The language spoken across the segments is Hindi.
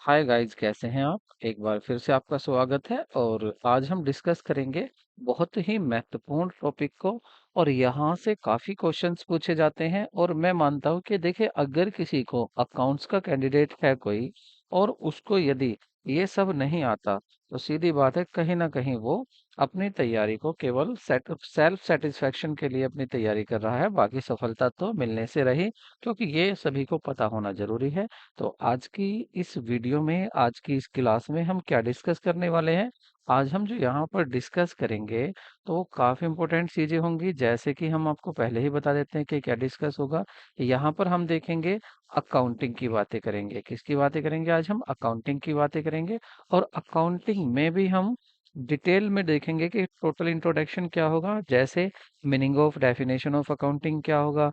हाय गाइस, कैसे हैं आप? एक बार फिर से आपका स्वागत है और आज हम डिस्कस करेंगे बहुत ही महत्वपूर्ण टॉपिक को। और यहाँ से काफ़ी क्वेश्चंस पूछे जाते हैं और मैं मानता हूँ कि देखिए, अगर किसी को अकाउंट्स का कैंडिडेट है कोई और उसको यदि ये सब नहीं आता, तो सीधी बात है, कहीं ना कहीं वो अपनी तैयारी को केवल सेल्फ सेटिस्फेक्शन के लिए अपनी तैयारी कर रहा है। बाकी सफलता तो मिलने से रही, क्योंकि ये सभी को पता होना जरूरी है। तो आज की इस वीडियो में, आज की इस क्लास में हम क्या डिस्कस करने वाले हैं? आज हम जो यहाँ पर डिस्कस करेंगे, तो वो काफ़ी इंपॉर्टेंट चीज़ें होंगी। जैसे कि हम आपको पहले ही बता देते हैं कि क्या डिस्कस होगा। यहाँ पर हम देखेंगे, अकाउंटिंग की बातें करेंगे। किसकी बातें करेंगे? आज हम अकाउंटिंग की बातें करेंगे। और अकाउंटिंग में भी हम डिटेल में देखेंगे कि टोटल इंट्रोडक्शन क्या होगा, जैसे meaning of definition of accounting क्या होगा,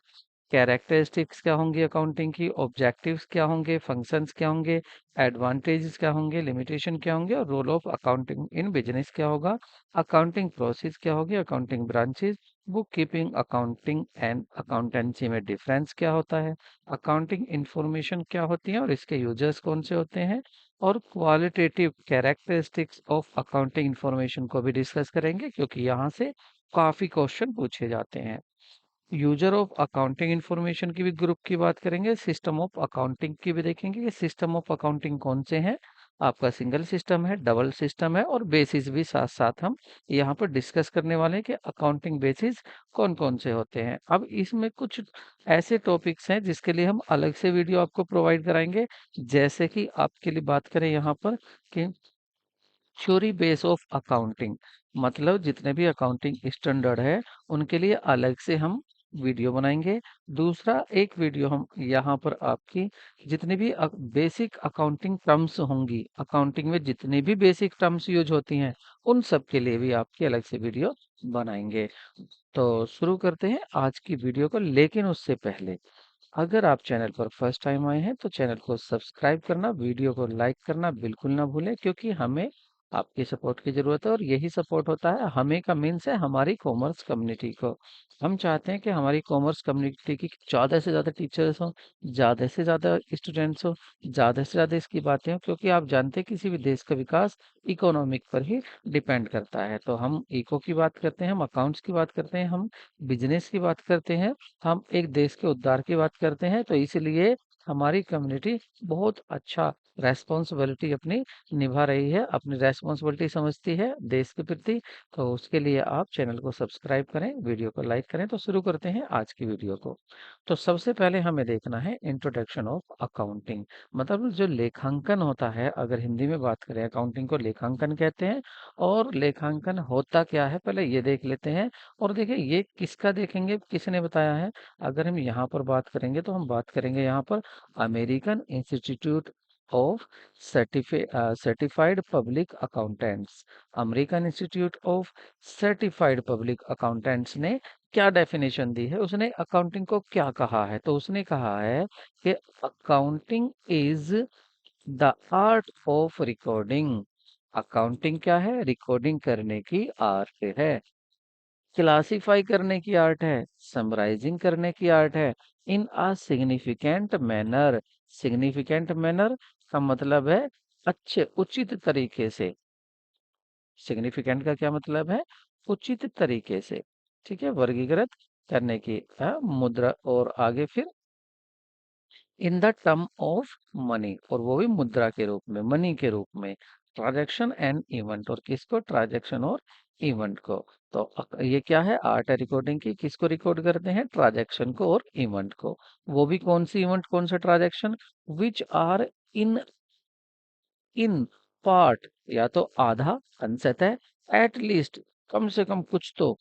कैरेक्टरिस्टिक्स क्या होंगी अकाउंटिंग की, ऑब्जेक्टिव्स क्या होंगे, फंक्शंस क्या होंगे, एडवांटेजेस क्या होंगे, लिमिटेशन क्या होंगे, और role of accounting in business क्या होगा, अकाउंटिंग प्रोसेस क्या होगी, accounting branches, bookkeeping, accounting and accountancy में डिफरेंस क्या होता है, अकाउंटिंग इंफॉर्मेशन क्या होती है और इसके यूजर्स कौन से होते हैं, और qualitative characteristics of accounting information को भी डिस्कस करेंगे, क्योंकि यहाँ से काफी क्वेश्चन पूछे जाते हैं। यूजर ऑफ अकाउंटिंग इंफॉर्मेशन की भी ग्रुप की बात करेंगे, सिस्टम ऑफ अकाउंटिंग की भी देखेंगे कि सिस्टम ऑफ अकाउंटिंग कौन से हैं। आपका सिंगल सिस्टम है, डबल सिस्टम है, और बेसिस भी साथ साथ हम यहाँ पर डिस्कस करने वाले हैं कि अकाउंटिंग बेसिस कौन कौन से होते हैं। अब इसमें कुछ ऐसे टॉपिक्स हैं जिसके लिए हम अलग से वीडियो आपको प्रोवाइड कराएंगे। जैसे कि आपके लिए बात करें यहाँ पर कि थ्योरी बेस ऑफ अकाउंटिंग, मतलब जितने भी अकाउंटिंग स्टैंडर्ड है उनके लिए अलग से हम वीडियो बनाएंगे। दूसरा एक वीडियो हम यहाँ पर आपकी जितनी भी बेसिक अकाउंटिंग टर्म्स होंगी, अकाउंटिंग में जितनी भी बेसिक टर्म्स यूज होती हैं, उन सब के लिए भी आपकी अलग से वीडियो बनाएंगे। तो शुरू करते हैं आज की वीडियो को, लेकिन उससे पहले अगर आप चैनल पर फर्स्ट टाइम आए हैं तो चैनल को सब्सक्राइब करना, वीडियो को लाइक करना बिल्कुल ना भूलें, क्योंकि हमें आपकी सपोर्ट की जरूरत है। और यही सपोर्ट होता है हमें का मीन्स है हमारी कॉमर्स कम्युनिटी को। हम चाहते हैं कि हमारी कॉमर्स कम्युनिटी की ज़्यादा से ज़्यादा टीचर्स हो, ज़्यादा से ज़्यादा स्टूडेंट्स हो, ज़्यादा से ज़्यादा इसकी बातें हो, क्योंकि आप जानते हैं किसी भी देश का विकास इकोनॉमिक पर ही डिपेंड करता है। तो हम इको की बात करते हैं, हम अकाउंट्स की बात करते हैं, हम बिजनेस की बात करते हैं, हम एक देश के उद्धार की बात करते हैं। तो इसलिए हमारी कम्युनिटी बहुत अच्छा रेस्पॉन्सिबिलिटी अपनी निभा रही है, अपनी रेस्पॉन्सिबिलिटी समझती है देश के प्रति। तो उसके लिए आप चैनल को सब्सक्राइब करें, वीडियो को लाइक करें। तो शुरू करते हैं आज की वीडियो को। तो सबसे पहले हमें देखना है इंट्रोडक्शन ऑफ अकाउंटिंग, मतलब जो लेखांकन होता है। अगर हिंदी में बात करें, अकाउंटिंग को लेखांकन कहते हैं। और लेखांकन होता क्या है, पहले ये देख लेते हैं। और देखिए, ये किसका देखेंगे, किसने बताया है। अगर हम यहाँ पर बात करेंगे तो हम बात करेंगे यहाँ पर American institute of certified public accountants. American institute of certified public accountants ने क्या डेफिनेशन दी है, उसने अकाउंटिंग को क्या कहा है। तो उसने कहा है कि accounting is the art of recording. Accounting क्या है? रिकॉर्डिंग करने की आर्ट है, क्लासिफाई करने की आर्ट है, समराइजिंग करने की आर्ट है, in a significant manner. Significant manner का मतलब है अच्छे उचित तरीके से। सिग्निफिकेंट का क्या मतलब है? उचित तरीके से। ठीक है, वर्गीकृत करने की मुद्रा। और आगे फिर इन द टर्म ऑफ मनी, और वो भी मुद्रा के रूप में, मनी के रूप में। ट्रांजैक्शन एंड इवेंट, और किसको? ट्रांजैक्शन और इवेंट को। तो ये क्या है? आर्ट है रिकॉर्डिंग की। किसको रिकॉर्ड करते हैं? ट्रांजैक्शन को और इवेंट को। वो भी कौन सी इवेंट, कौन सा transaction? Which are in in part, या तो आधा, अंशतः, एट लीस्ट, कम से कम कुछ तो,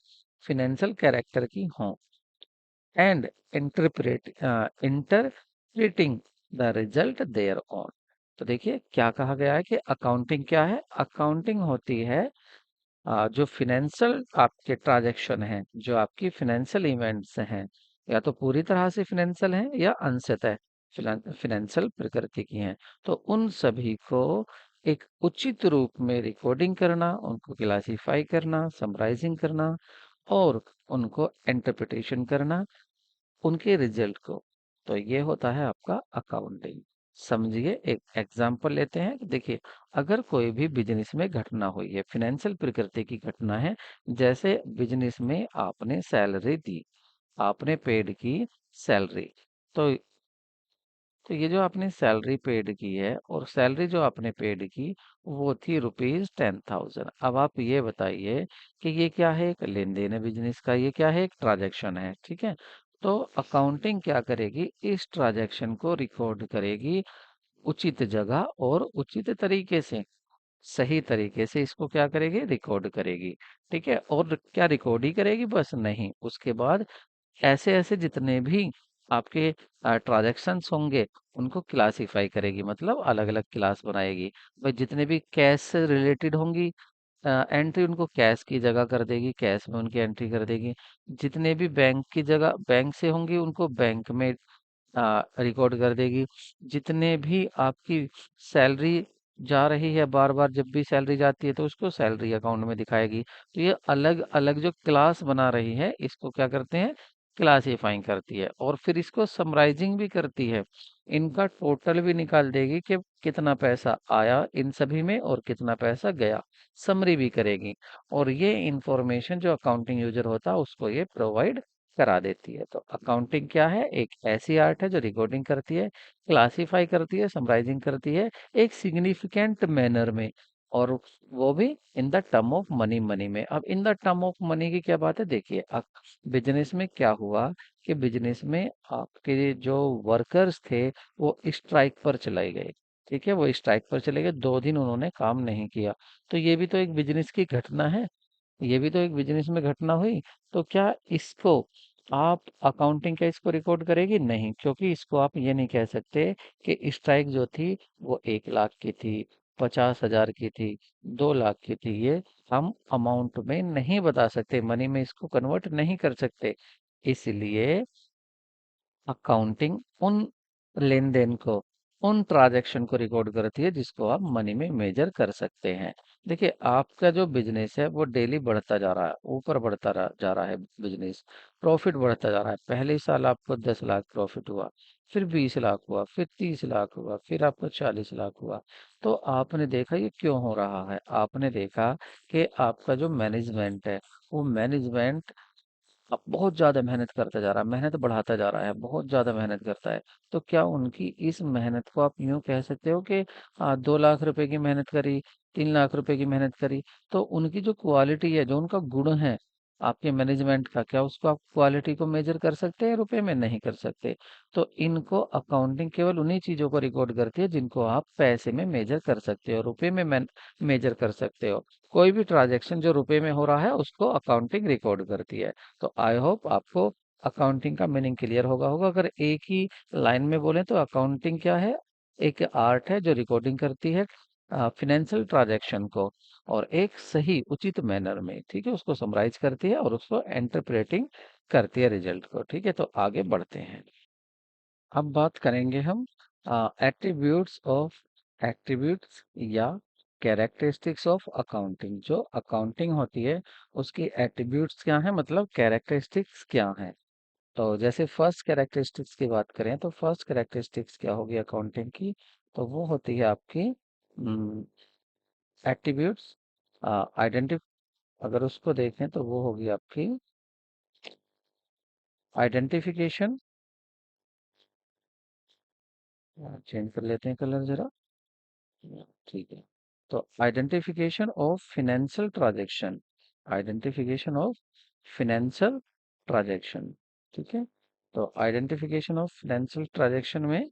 फिनेंशियल कैरेक्टर की हों, and interpreting the result thereon. तो देखिए क्या कहा गया है कि अकाउंटिंग क्या है। अकाउंटिंग होती है जो फिनेंशियल आपके ट्रांजैक्शन हैं, जो आपकी फिनेंशियल इवेंट्स हैं, या तो पूरी तरह से फिनेंशियल हैं या अंशतः फिनेंशियल प्रकृति की हैं। तो उन सभी को एक उचित रूप में रिकॉर्डिंग करना, उनको क्लासिफाई करना, समराइजिंग करना, और उनको इंटरप्रिटेशन करना, उनके रिजल्ट को। तो ये होता है आपका अकाउंटिंग। समझिए, एक एग्जाम्पल लेते हैं कि देखिए, अगर कोई भी बिजनेस में घटना हुई है, फाइनेंशियल प्रकृति की घटना है, जैसे बिजनेस में आपने सैलरी दी, आपने पेड की सैलरी। तो ये जो आपने सैलरी पेड की है, और सैलरी जो आपने पेड की वो थी ₹10,000। अब आप ये बताइए कि ये क्या है, एक लेन देन है बिजनेस का, ये क्या है, एक ट्रांजैक्शन है, ठीक है। तो अकाउंटिंग क्या करेगी, इस ट्रांजैक्शन को रिकॉर्ड करेगी उचित जगह और उचित तरीके से, सही तरीके से इसको क्या करेगी, रिकॉर्ड करेगी। ठीक है, और क्या रिकॉर्ड ही करेगी बस नहीं, उसके बाद ऐसे ऐसे जितने भी आपके ट्रांजैक्शंस होंगे उनको क्लासिफाई करेगी, मतलब अलग अलग क्लास बनाएगी। भाई जितने भी कैश से रिलेटेड होंगी एंट्री, उनको कैश की जगह कर देगी, कैश में उनकी एंट्री कर देगी। जितने भी बैंक की जगह बैंक से होंगी उनको बैंक में रिकॉर्ड कर देगी। जितने भी आपकी सैलरी जा रही है, बार बार जब भी सैलरी जाती है तो उसको सैलरी अकाउंट में दिखाएगी। तो ये अलग अलग जो क्लास बना रही है इसको क्या करते हैं, क्लासीफाइंग करती है, और फिर इसको समराइजिंग भी करती है। इनका टोटल भी निकाल देगी कि कितना पैसा आया इन सभी में और कितना पैसा गया, समरी भी करेगी। और ये इंफॉर्मेशन जो अकाउंटिंग यूजर होता है उसको ये प्रोवाइड करा देती है। तो अकाउंटिंग क्या है, एक ऐसी आर्ट है जो रिकॉर्डिंग करती है, क्लासिफाई करती है, समराइजिंग करती है एक सिग्निफिकेंट मैनर में, और वो भी इन the term of money. Money में, अब इन द टर्म ऑफ मनी की क्या बात है, देखिए बिजनेस में क्या हुआ कि बिजनेस में आपके जो वर्कर्स थे वो स्ट्राइक पर चले गए। ठीक है, वो स्ट्राइक पर चले गए, 2 दिन उन्होंने काम नहीं किया। तो ये भी तो एक बिजनेस की घटना है, ये भी तो एक बिजनेस में घटना हुई। तो क्या इसको आप अकाउंटिंग क्या इसको रिकॉर्ड करेगी, नहीं, क्योंकि इसको आप ये नहीं कह सकते कि स्ट्राइक जो थी वो 1 लाख की थी, 50,000 की थी, 2 लाख की थी। ये हम अमाउंट में नहीं बता सकते, मनी में इसको कन्वर्ट नहीं कर सकते। इसलिए अकाउंटिंग उन लेन देन को, उन ट्रांजैक्शन को रिकॉर्ड करती है जिसको आप मनी में मेजर कर सकते हैं। देखिए, आपका जो बिजनेस है वो डेली बढ़ता जा रहा है, ऊपर बढ़ता जा रहा है बिजनेस, प्रॉफिट बढ़ता जा रहा है। पहले ही साल आपको 10 लाख प्रॉफिट हुआ, फिर 20 लाख हुआ, फिर 30 लाख हुआ, फिर आपको 40 लाख हुआ। तो आपने देखा ये क्यों हो रहा है, आपने देखा कि आपका जो मैनेजमेंट है वो मैनेजमेंट अब बहुत ज़्यादा मेहनत करता जा रहा है, मेहनत बढ़ाता जा रहा है, बहुत ज़्यादा मेहनत करता है। तो क्या उनकी इस मेहनत को आप यूँ कह सकते हो कि 2 लाख रुपए की मेहनत करी, 3 लाख रुपए की मेहनत करी, तो उनकी जो क्वालिटी है, जो उनका गुण है आपके मैनेजमेंट का, क्या उसको आप क्वालिटी को मेजर कर सकते हैं रुपए में, नहीं कर सकते। तो इनको अकाउंटिंग केवल उन्हीं चीज़ों को रिकॉर्ड करती है जिनको आप पैसे में मेजर कर सकते हो, रुपए में मेजर कर सकते हो। कोई भी ट्रांजेक्शन जो रुपए में हो रहा है उसको अकाउंटिंग रिकॉर्ड करती है। तो आई होप आपको अकाउंटिंग का मीनिंग क्लियर होगा। अगर एक ही लाइन में बोलें तो अकाउंटिंग क्या है, एक आर्ट है जो रिकॉर्डिंग करती है फिनेंशियल ट्रांजैक्शन को, और एक सही उचित मैनर में, ठीक है, उसको समराइज करती है और उसको इंटरप्रेटिंग करती है रिजल्ट को। ठीक है, तो आगे बढ़ते हैं। अब बात करेंगे हम एट्रीब्यूट्स ऑफ एट्रीब्यूट्स या कैरेक्टरिस्टिक्स ऑफ अकाउंटिंग। जो अकाउंटिंग होती है उसकी एट्रीब्यूट्स क्या है, मतलब कैरेक्टरिस्टिक्स क्या है। तो जैसे फर्स्ट कैरेक्टरिस्टिक्स की बात करें तो फर्स्ट कैरेक्टरिस्टिक्स क्या होगी अकाउंटिंग की, तो वो होती है आपकी एट्रीब्यूट्स आइडेंटिफ अगर उसको देखें तो वो होगी आपकी आइडेंटिफिकेशन। चेंज कर लेते हैं कलर जरा, ठीक है। तो identification of financial transaction, identification of financial transaction, ठीक है। तो आइडेंटिफिकेशन ऑफ फिनेंशियल ट्रांजैक्शन में,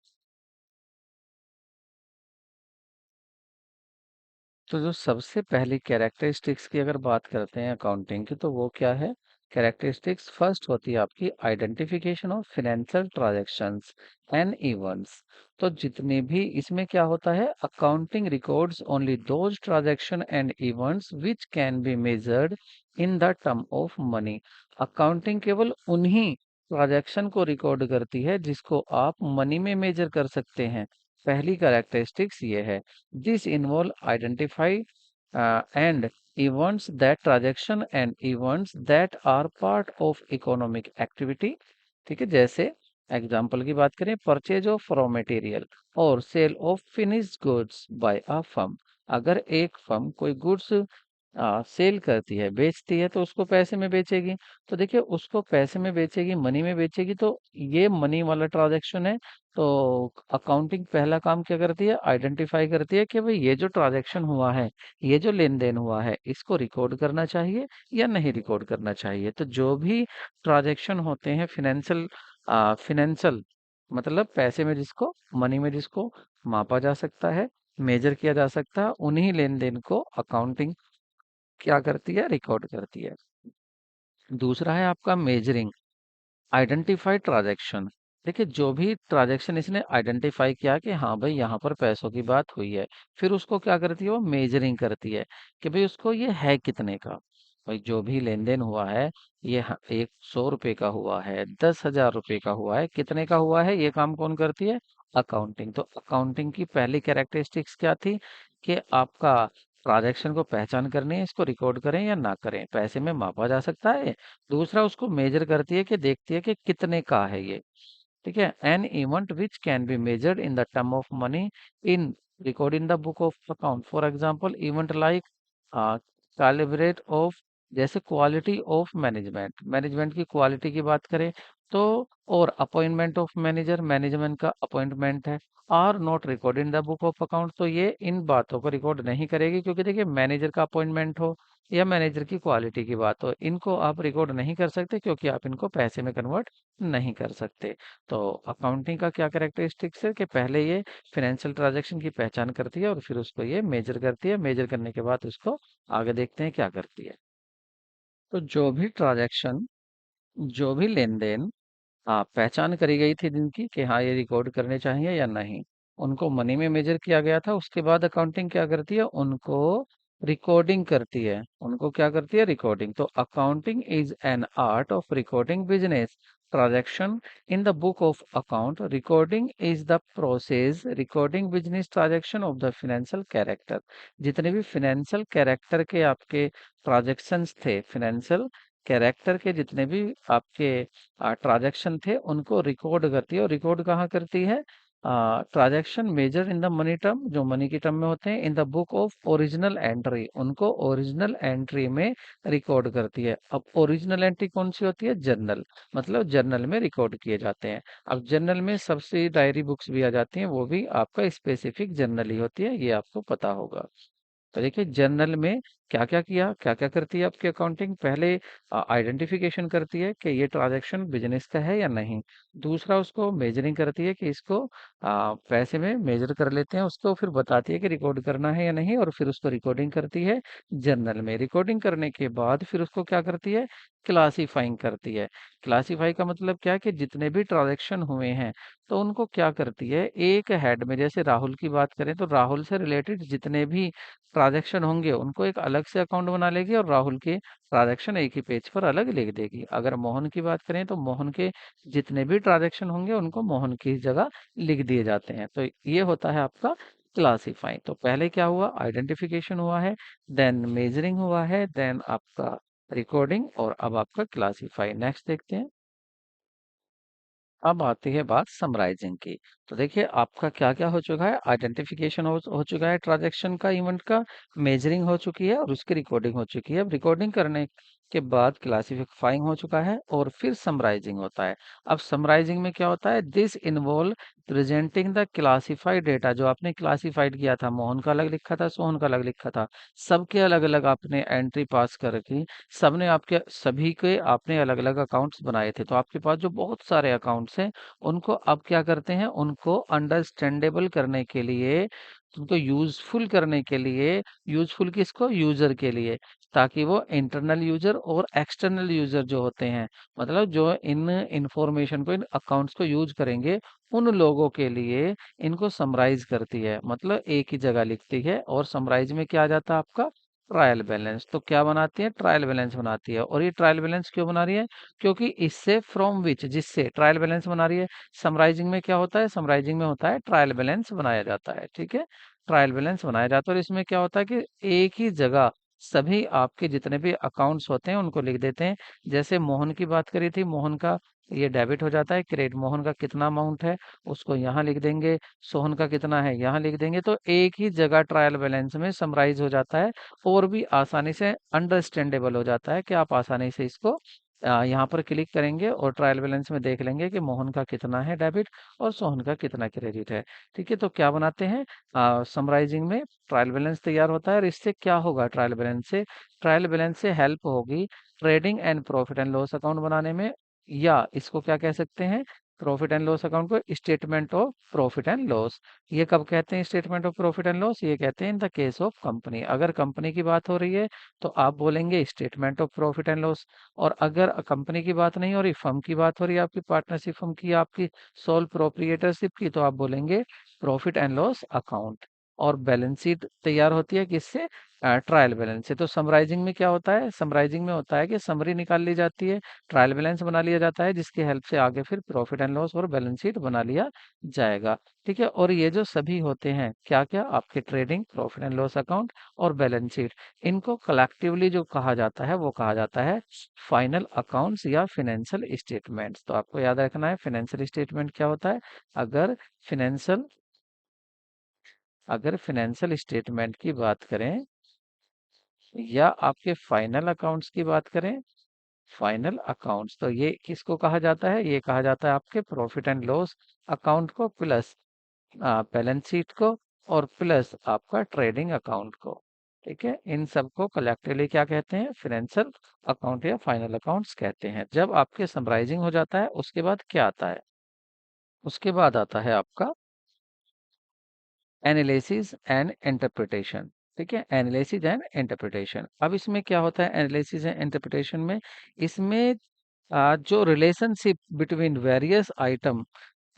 तो जो सबसे पहली कैरेक्टरिस्टिक्स की अगर बात करते हैं अकाउंटिंग की, तो वो क्या है, कैरेक्टरिस्टिक्स फर्स्ट होती है आपकी identification of financial transactions and events. तो जितने भी इसमें क्या होता है, accounting records only those transaction and events which can be measured in the term of money. Accounting केवल उन्हीं ट्रांजैक्शन को रिकॉर्ड करती है जिसको आप मनी में मेजर कर सकते हैं। पहली कैरेक्टरिस्टिक्स ये है। This involve identify and events that transaction and events that are part of economic activity। ठीक है, जैसे एग्जाम्पल की बात करें, परचेज ऑफ रॉ मटेरियल और sale of finished goods by a firm. अगर एक फर्म कोई गुड्स सेल करती है, बेचती है, तो उसको पैसे में बेचेगी। तो देखिए, उसको पैसे में बेचेगी, मनी में बेचेगी, तो ये मनी वाला ट्रांजैक्शन है। तो अकाउंटिंग पहला काम क्या करती है, आइडेंटिफाई करती है कि भाई ये जो ट्रांजैक्शन हुआ है, ये जो लेन देन हुआ है, इसको रिकॉर्ड करना चाहिए या नहीं रिकॉर्ड करना चाहिए। तो जो भी ट्रांजैक्शन होते हैं फिनेंशियल, फिनेंशियल मतलब पैसे में जिसको, मनी में जिसको मापा जा सकता है, मेजर किया जा सकता है, उन्हीं लेन देन को अकाउंटिंग क्या करती है, रिकॉर्ड करती है। दूसरा है आपका मेजरिंग, आइडेंटिफाई ट्रांजैक्शन। देखिए, जो भी ट्रांजैक्शन इसने आइडेंटिफाई किया कि हाँ भाई यहाँ पर पैसों की बात हुई है, फिर उसको क्या करती है, वो मेजरिंग करती है कि भाई उसको ये है कितने का। भाई जो भी लेन देन हुआ है, ये 100 रुपए का हुआ है, 10,000 रुपए का हुआ है, कितने का हुआ है, ये काम कौन करती है, अकाउंटिंग। तो अकाउंटिंग की पहली कैरेक्टरिस्टिक्स क्या थी कि आपका ट्रांजैक्शन को पहचान करनी है, इसको रिकॉर्ड करें या ना करें, पैसे में मापा जा सकता है। दूसरा, उसको मेजर करती है कि देखती है कि कितने का है ये। ठीक है, an event which can be measured in the term of money in record in the book of account. For example, event like calibrate of, जैसे क्वालिटी ऑफ मैनेजमेंट, मैनेजमेंट की क्वालिटी की बात करें तो, और अपॉइंटमेंट ऑफ मैनेजर, मैनेजमेंट का अपॉइंटमेंट है, are not record in the book of account. तो ये इन बातों को रिकॉर्ड नहीं करेगी, क्योंकि देखिए, मैनेजर का अपॉइंटमेंट हो या मैनेजर की क्वालिटी की बात हो, इनको आप रिकॉर्ड नहीं कर सकते, क्योंकि आप इनको पैसे में कन्वर्ट नहीं कर सकते। तो अकाउंटिंग का क्या कैरेक्टरिस्टिक्स है कि पहले ये फाइनेंशियल ट्रांजैक्शन की पहचान करती है और फिर उसको ये मेजर करती है, मेजर करने के बाद उसको आगे देखते हैं क्या करती है। तो जो भी ट्रांजैक्शन, जो भी लेन देन पहचान करी गई थी जिनकी कि हाँ ये रिकॉर्ड करने चाहिए या नहीं, उनको मनी में मेजर किया गया था। उसके बाद अकाउंटिंग क्या करती है, उनको रिकॉर्डिंग करती है। उनको क्या करती है, रिकॉर्डिंग। तो accounting is an art of recording business transaction in the book of account. Recording is the process recording business transaction of the financial character. जितने भी फिनेंशियल कैरेक्टर के आपके ट्रांजैक्शंस थे, फिनेंशियल कैरेक्टर के जितने भी आपके ट्रांजैक्शन थे, उनको रिकॉर्ड करती है। और रिकॉर्ड कहाँ करती है, transaction measure in the money term, जो मनी की टर्म में होते हैं, in the book of original entry, उनको ओरिजिनल एंट्री में रिकॉर्ड करती है। अब ओरिजिनल एंट्री कौन सी होती है, जर्नल, मतलब जर्नल में रिकॉर्ड किए जाते हैं। अब जर्नल में सबसे डायरी बुक्स भी आ जाती हैं, वो भी आपका स्पेसिफिक जर्नल ही होती है, ये आपको पता होगा। तो देखिए, जर्नल में क्या क्या किया, क्या क्या करती है आपकी अकाउंटिंग, पहले आइडेंटिफिकेशन करती है कि ये ट्रांजैक्शन बिजनेस का है या नहीं। दूसरा, उसको मेजरिंग करती है कि इसको पैसे में मेजर कर लेते हैं, उसको फिर बताती है कि रिकॉर्ड करना है या नहीं, और फिर उसको रिकॉर्डिंग करती है जर्नल में। रिकॉर्डिंग करने के बाद फिर उसको क्या करती है, क्लासीफाइंग करती है। क्लासीफाई का मतलब क्या है कि जितने भी ट्रांजैक्शन हुए हैं, तो उनको क्या करती है, एक हेड में, जैसे राहुल की बात करें तो राहुल से रिलेटेड जितने भी ट्रांजैक्शन होंगे उनको एक अलग से अकाउंट बना लेगी, और राहुल के ट्रांजैक्शन एक ही पेज पर अलग लिख देगी। अगर मोहन की बात करें तो मोहन के जितने भी ट्रांजैक्शन होंगे उनको मोहन की जगह लिख दिए जाते हैं। तो ये होता है आपका क्लासीफाई। तो पहले क्या हुआ, आइडेंटिफिकेशन हुआ है, देन मेजरिंग हुआ है, देन आपका रिकॉर्डिंग, और अब आपका क्लासीफाई। नेक्स्ट देखते हैं। अब आती है बात समराइजिंग की। तो देखिए, आपका क्या क्या हो चुका है, आइडेंटिफिकेशन हो चुका है ट्रांजैक्शन का, इवेंट का, मेजरिंग हो चुकी है, और उसकी रिकॉर्डिंग हो चुकी है। अब रिकॉर्डिंग करने के बाद क्लासिफाइंग हो चुका है, और फिर समराइजिंग होता है। अब समराइजिंग में क्या होता है, this involve presenting the classified data. जो आपने क्लासिफाइड किया था, मोहन का अलग लिखा था, सोहन का अलग लिखा था, सबके अलग अलग आपने एंट्री पास कर रखी। सबने आपके, सभी के आपने अलग अलग अकाउंट्स बनाए थे। तो आपके पास जो बहुत सारे अकाउंट्स हैं, उनको अब क्या करते हैं, उनको अंडरस्टैंडेबल करने के लिए, उनको यूजफुल करने के लिए, यूजफुल किसको, यूजर के लिए, ताकि वो इंटरनल यूजर और एक्सटर्नल यूजर जो होते हैं, मतलब जो इन इंफॉर्मेशन को, इन अकाउंट्स को यूज करेंगे, उन लोगों के लिए इनको समराइज करती है, मतलब एक ही जगह लिखती है। और समराइज में क्या आ जाता है आपका, ट्रायल बैलेंस। तो क्या बनाती है, ट्रायल बैलेंस बनाती है। और ये ट्रायल बैलेंस क्यों बना रही है, क्योंकि इससे, फ्रॉम विच, जिससे ट्रायल बैलेंस बना रही है। समराइजिंग में क्या होता है, समराइजिंग में होता है ट्रायल बैलेंस बनाया जाता है। ठीक है, ट्रायल बैलेंस बनाया जाता है, और इसमें क्या होता है कि एक ही जगह सभी आपके जितने भी अकाउंट्स होते हैं उनको लिख देते हैं। जैसे मोहन की बात करी थी, मोहन का ये डेबिट हो जाता है, क्रेडिट मोहन का कितना अमाउंट है उसको यहाँ लिख देंगे, सोहन का कितना है यहाँ लिख देंगे, तो एक ही जगह ट्रायल बैलेंस में समराइज हो जाता है और भी आसानी से अंडरस्टैंडेबल हो जाता है कि आप आसानी से इसको यहाँ पर क्लिक करेंगे और ट्रायल बैलेंस में देख लेंगे कि मोहन का कितना है डेबिट और सोहन का कितना क्रेडिट है। ठीक है, तो क्या बनाते हैं, समराइजिंग में ट्रायल बैलेंस तैयार होता है। और इससे क्या होगा, ट्रायल बैलेंस से हेल्प होगी trading and profit and loss account बनाने में, या इसको क्या कह सकते हैं, प्रॉफिट एंड लॉस अकाउंट को statement of profit and loss. ये कब कहते हैं statement of profit and loss, ये कहते हैं in the case of company. अगर कंपनी की बात हो रही है तो आप बोलेंगे statement of profit and loss, और अगर कंपनी की बात नहीं हो रही, फर्म की बात हो रही है, आपकी पार्टनरशिप फर्म की, आपकी सोल प्रोप्रिएटरशिप की, तो आप बोलेंगे प्रॉफिट एंड लॉस अकाउंट। और बैलेंस शीट तैयार होती है किससे, ट्रायल बैलेंस से। तो समराइजिंग में क्या होता है, समराइजिंग में होता है कि समरी निकाल ली जाती है, ट्रायल बैलेंस बना लिया जाता है, जिसकी हेल्प से आगे फिर प्रॉफिट एंड लॉस और बैलेंस शीट बना लिया जाएगा। ठीक है, और ये जो सभी होते हैं क्या क्या, आपके trading, profit and loss account और बैलेंस शीट, इनको कलेक्टिवली जो कहा जाता है वो कहा जाता है फाइनल अकाउंट्स या फिनेंशियल स्टेटमेंट्स। तो आपको याद रखना है फिनेंशियल स्टेटमेंट क्या होता है। अगर फिनेंशियल अगर फिनेंशियल स्टेटमेंट की बात करें या आपके फाइनल अकाउंट्स की बात करें, फाइनल अकाउंट्स, तो ये किसको कहा जाता है, ये कहा जाता है आपके प्रॉफिट एंड लॉस अकाउंट को प्लस बैलेंस शीट को और प्लस आपका ट्रेडिंग अकाउंट को। ठीक है, इन सबको कलेक्टिवली क्या कहते हैं, फाइनेंशियल अकाउंट या फाइनल अकाउंट्स कहते हैं। जब आपके समराइजिंग हो जाता है उसके बाद क्या आता है, उसके बाद आता है आपका एनालिसिस एंड इंटरप्रिटेशन। ठीक है, एनालिसिस एंड इंटरप्रिटेशन। अब इसमें क्या होता है एनालिसिस एंड इंटरप्रिटेशन में, इसमें जो relationship between various item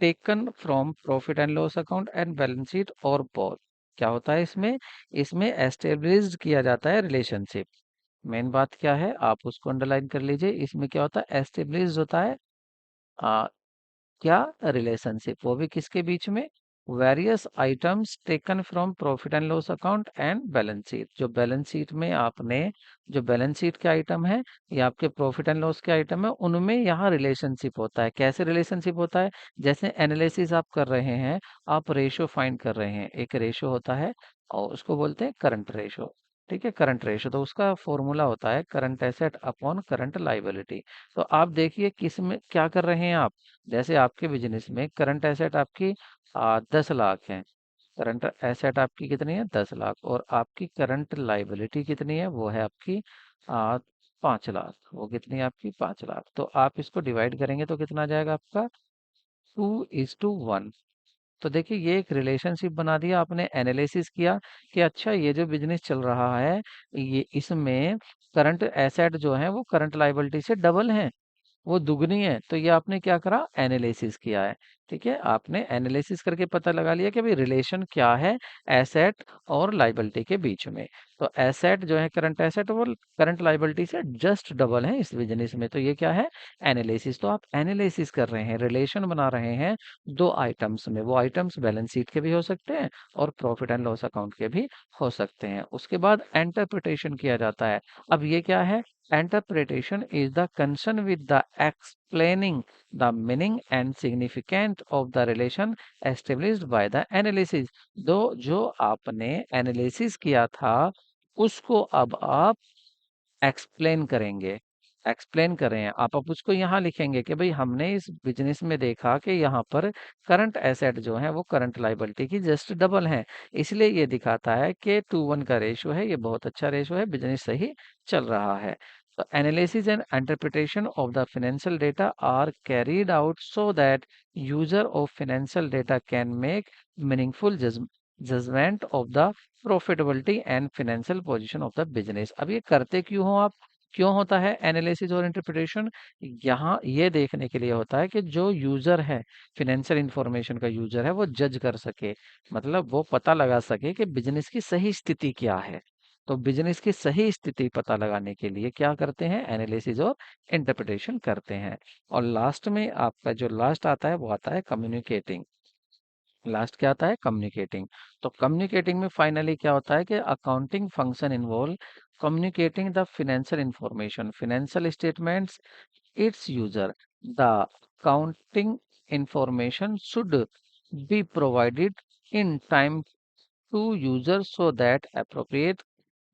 taken from profit and loss account and balance sheet और बोथ, क्या होता है इसमें, इसमें एस्टेब्लिश्ड किया जाता है रिलेशनशिप। मेन बात क्या है आप उसको अंडरलाइन कर लीजिए, इसमें क्या होता है एस्टेब्लिश्ड होता है क्या, रिलेशनशिप, वो भी किसके बीच में, various items taken from profit and loss account and balance sheet. जो बैलेंस शीट में आपने, जो बैलेंस शीट के आइटम है या आपके प्रॉफिट एंड लॉस के आइटम है, उनमें यहाँ रिलेशनशिप होता है। कैसे रिलेशनशिप होता है, जैसे एनालिसिस आप कर रहे हैं, आप रेशो फाइंड कर रहे हैं, एक रेशो होता है और उसको बोलते हैं करंट रेशो। ठीक है, करंट रेशो, तो उसका फॉर्मूला होता है current asset upon current liability. तो आप देखिए किस में क्या कर रहे हैं आप, जैसे आपके बिजनेस में करंट एसेट आपकी 10 लाख है, करंट एसेट आपकी कितनी है 10 लाख, और आपकी करंट लाइबिलिटी कितनी है, वो है आपकी आ, 5 लाख, वो कितनी है आपकी 5 लाख। तो आप इसको डिवाइड करेंगे तो कितना आ जाएगा आपका 2:1। तो देखिए ये एक रिलेशनशिप बना दिया आपने, एनालिसिस किया कि अच्छा ये जो बिजनेस चल रहा है, ये इसमें करंट एसेट जो है वो करंट लाइबिलिटी से डबल है, वो दुगनी है। तो ये आपने क्या करा, एनालिसिस किया है। ठीक है, आपने एनालिसिस करके पता लगा लिया कि भाई रिलेशन क्या है एसेट और लाइबिलिटी के बीच में। तो एसेट जो है करंट एसेट वो करंट लाइबिलिटी से जस्ट डबल है इस बिजनेस में, तो ये क्या है, एनालिसिस। तो आप एनालिसिस कर रहे हैं, रिलेशन बना रहे हैं दो आइटम्स में, वो आइटम्स बैलेंस शीट के भी हो सकते हैं और प्रॉफिट एंड लॉस अकाउंट के भी हो सकते हैं। उसके बाद इंटरप्रिटेशन किया जाता है। अब ये क्या है, interpretation is the concern with the explaining the meaning and significance of the relation established by the analysis। दो जो आपने एनालिसिस किया था उसको अब आप एक्सप्लेन करेंगे, एक्सप्लेन कर रहे हैं आप उसको यहाँ लिखेंगे कि भाई हमने इस बिजनेस में देखा कि यहाँ पर करंट एसेट जो है वो करंट लाइबिलिटी की जस्ट डबल है, इसलिए ये दिखाता है कि 2:1 का रेशो है, ये बहुत अच्छा रेशो है, बिजनेस सही चल रहा है। तो analysis and interpretation of the financial data are carried out so that user of financial data can make meaningful judgement of the profitability and financial position of the business. अब ये करते क्यों हो आप, क्यों होता है एनालिसिस और इंटरप्रिटेशन, यहाँ ये देखने के लिए होता है कि जो यूजर है, फाइनेंशियल इंफॉर्मेशन का यूजर है, वो जज कर सके, मतलब वो पता लगा सके कि बिजनेस की सही स्थिति क्या है। तो बिजनेस की सही स्थिति पता लगाने के लिए क्या करते हैं, एनालिसिस और इंटरप्रिटेशन करते हैं। और लास्ट में आपका जो लास्ट आता है वो आता है कम्युनिकेटिंग। लास्ट क्या आता है? कम्युनिकेटिंग। तो कम्युनिकेटिंग में फाइनली क्या होता है कि accounting function involve communicating the financial information, financial statements its user. The accounting information should be provided in time to users so that appropriate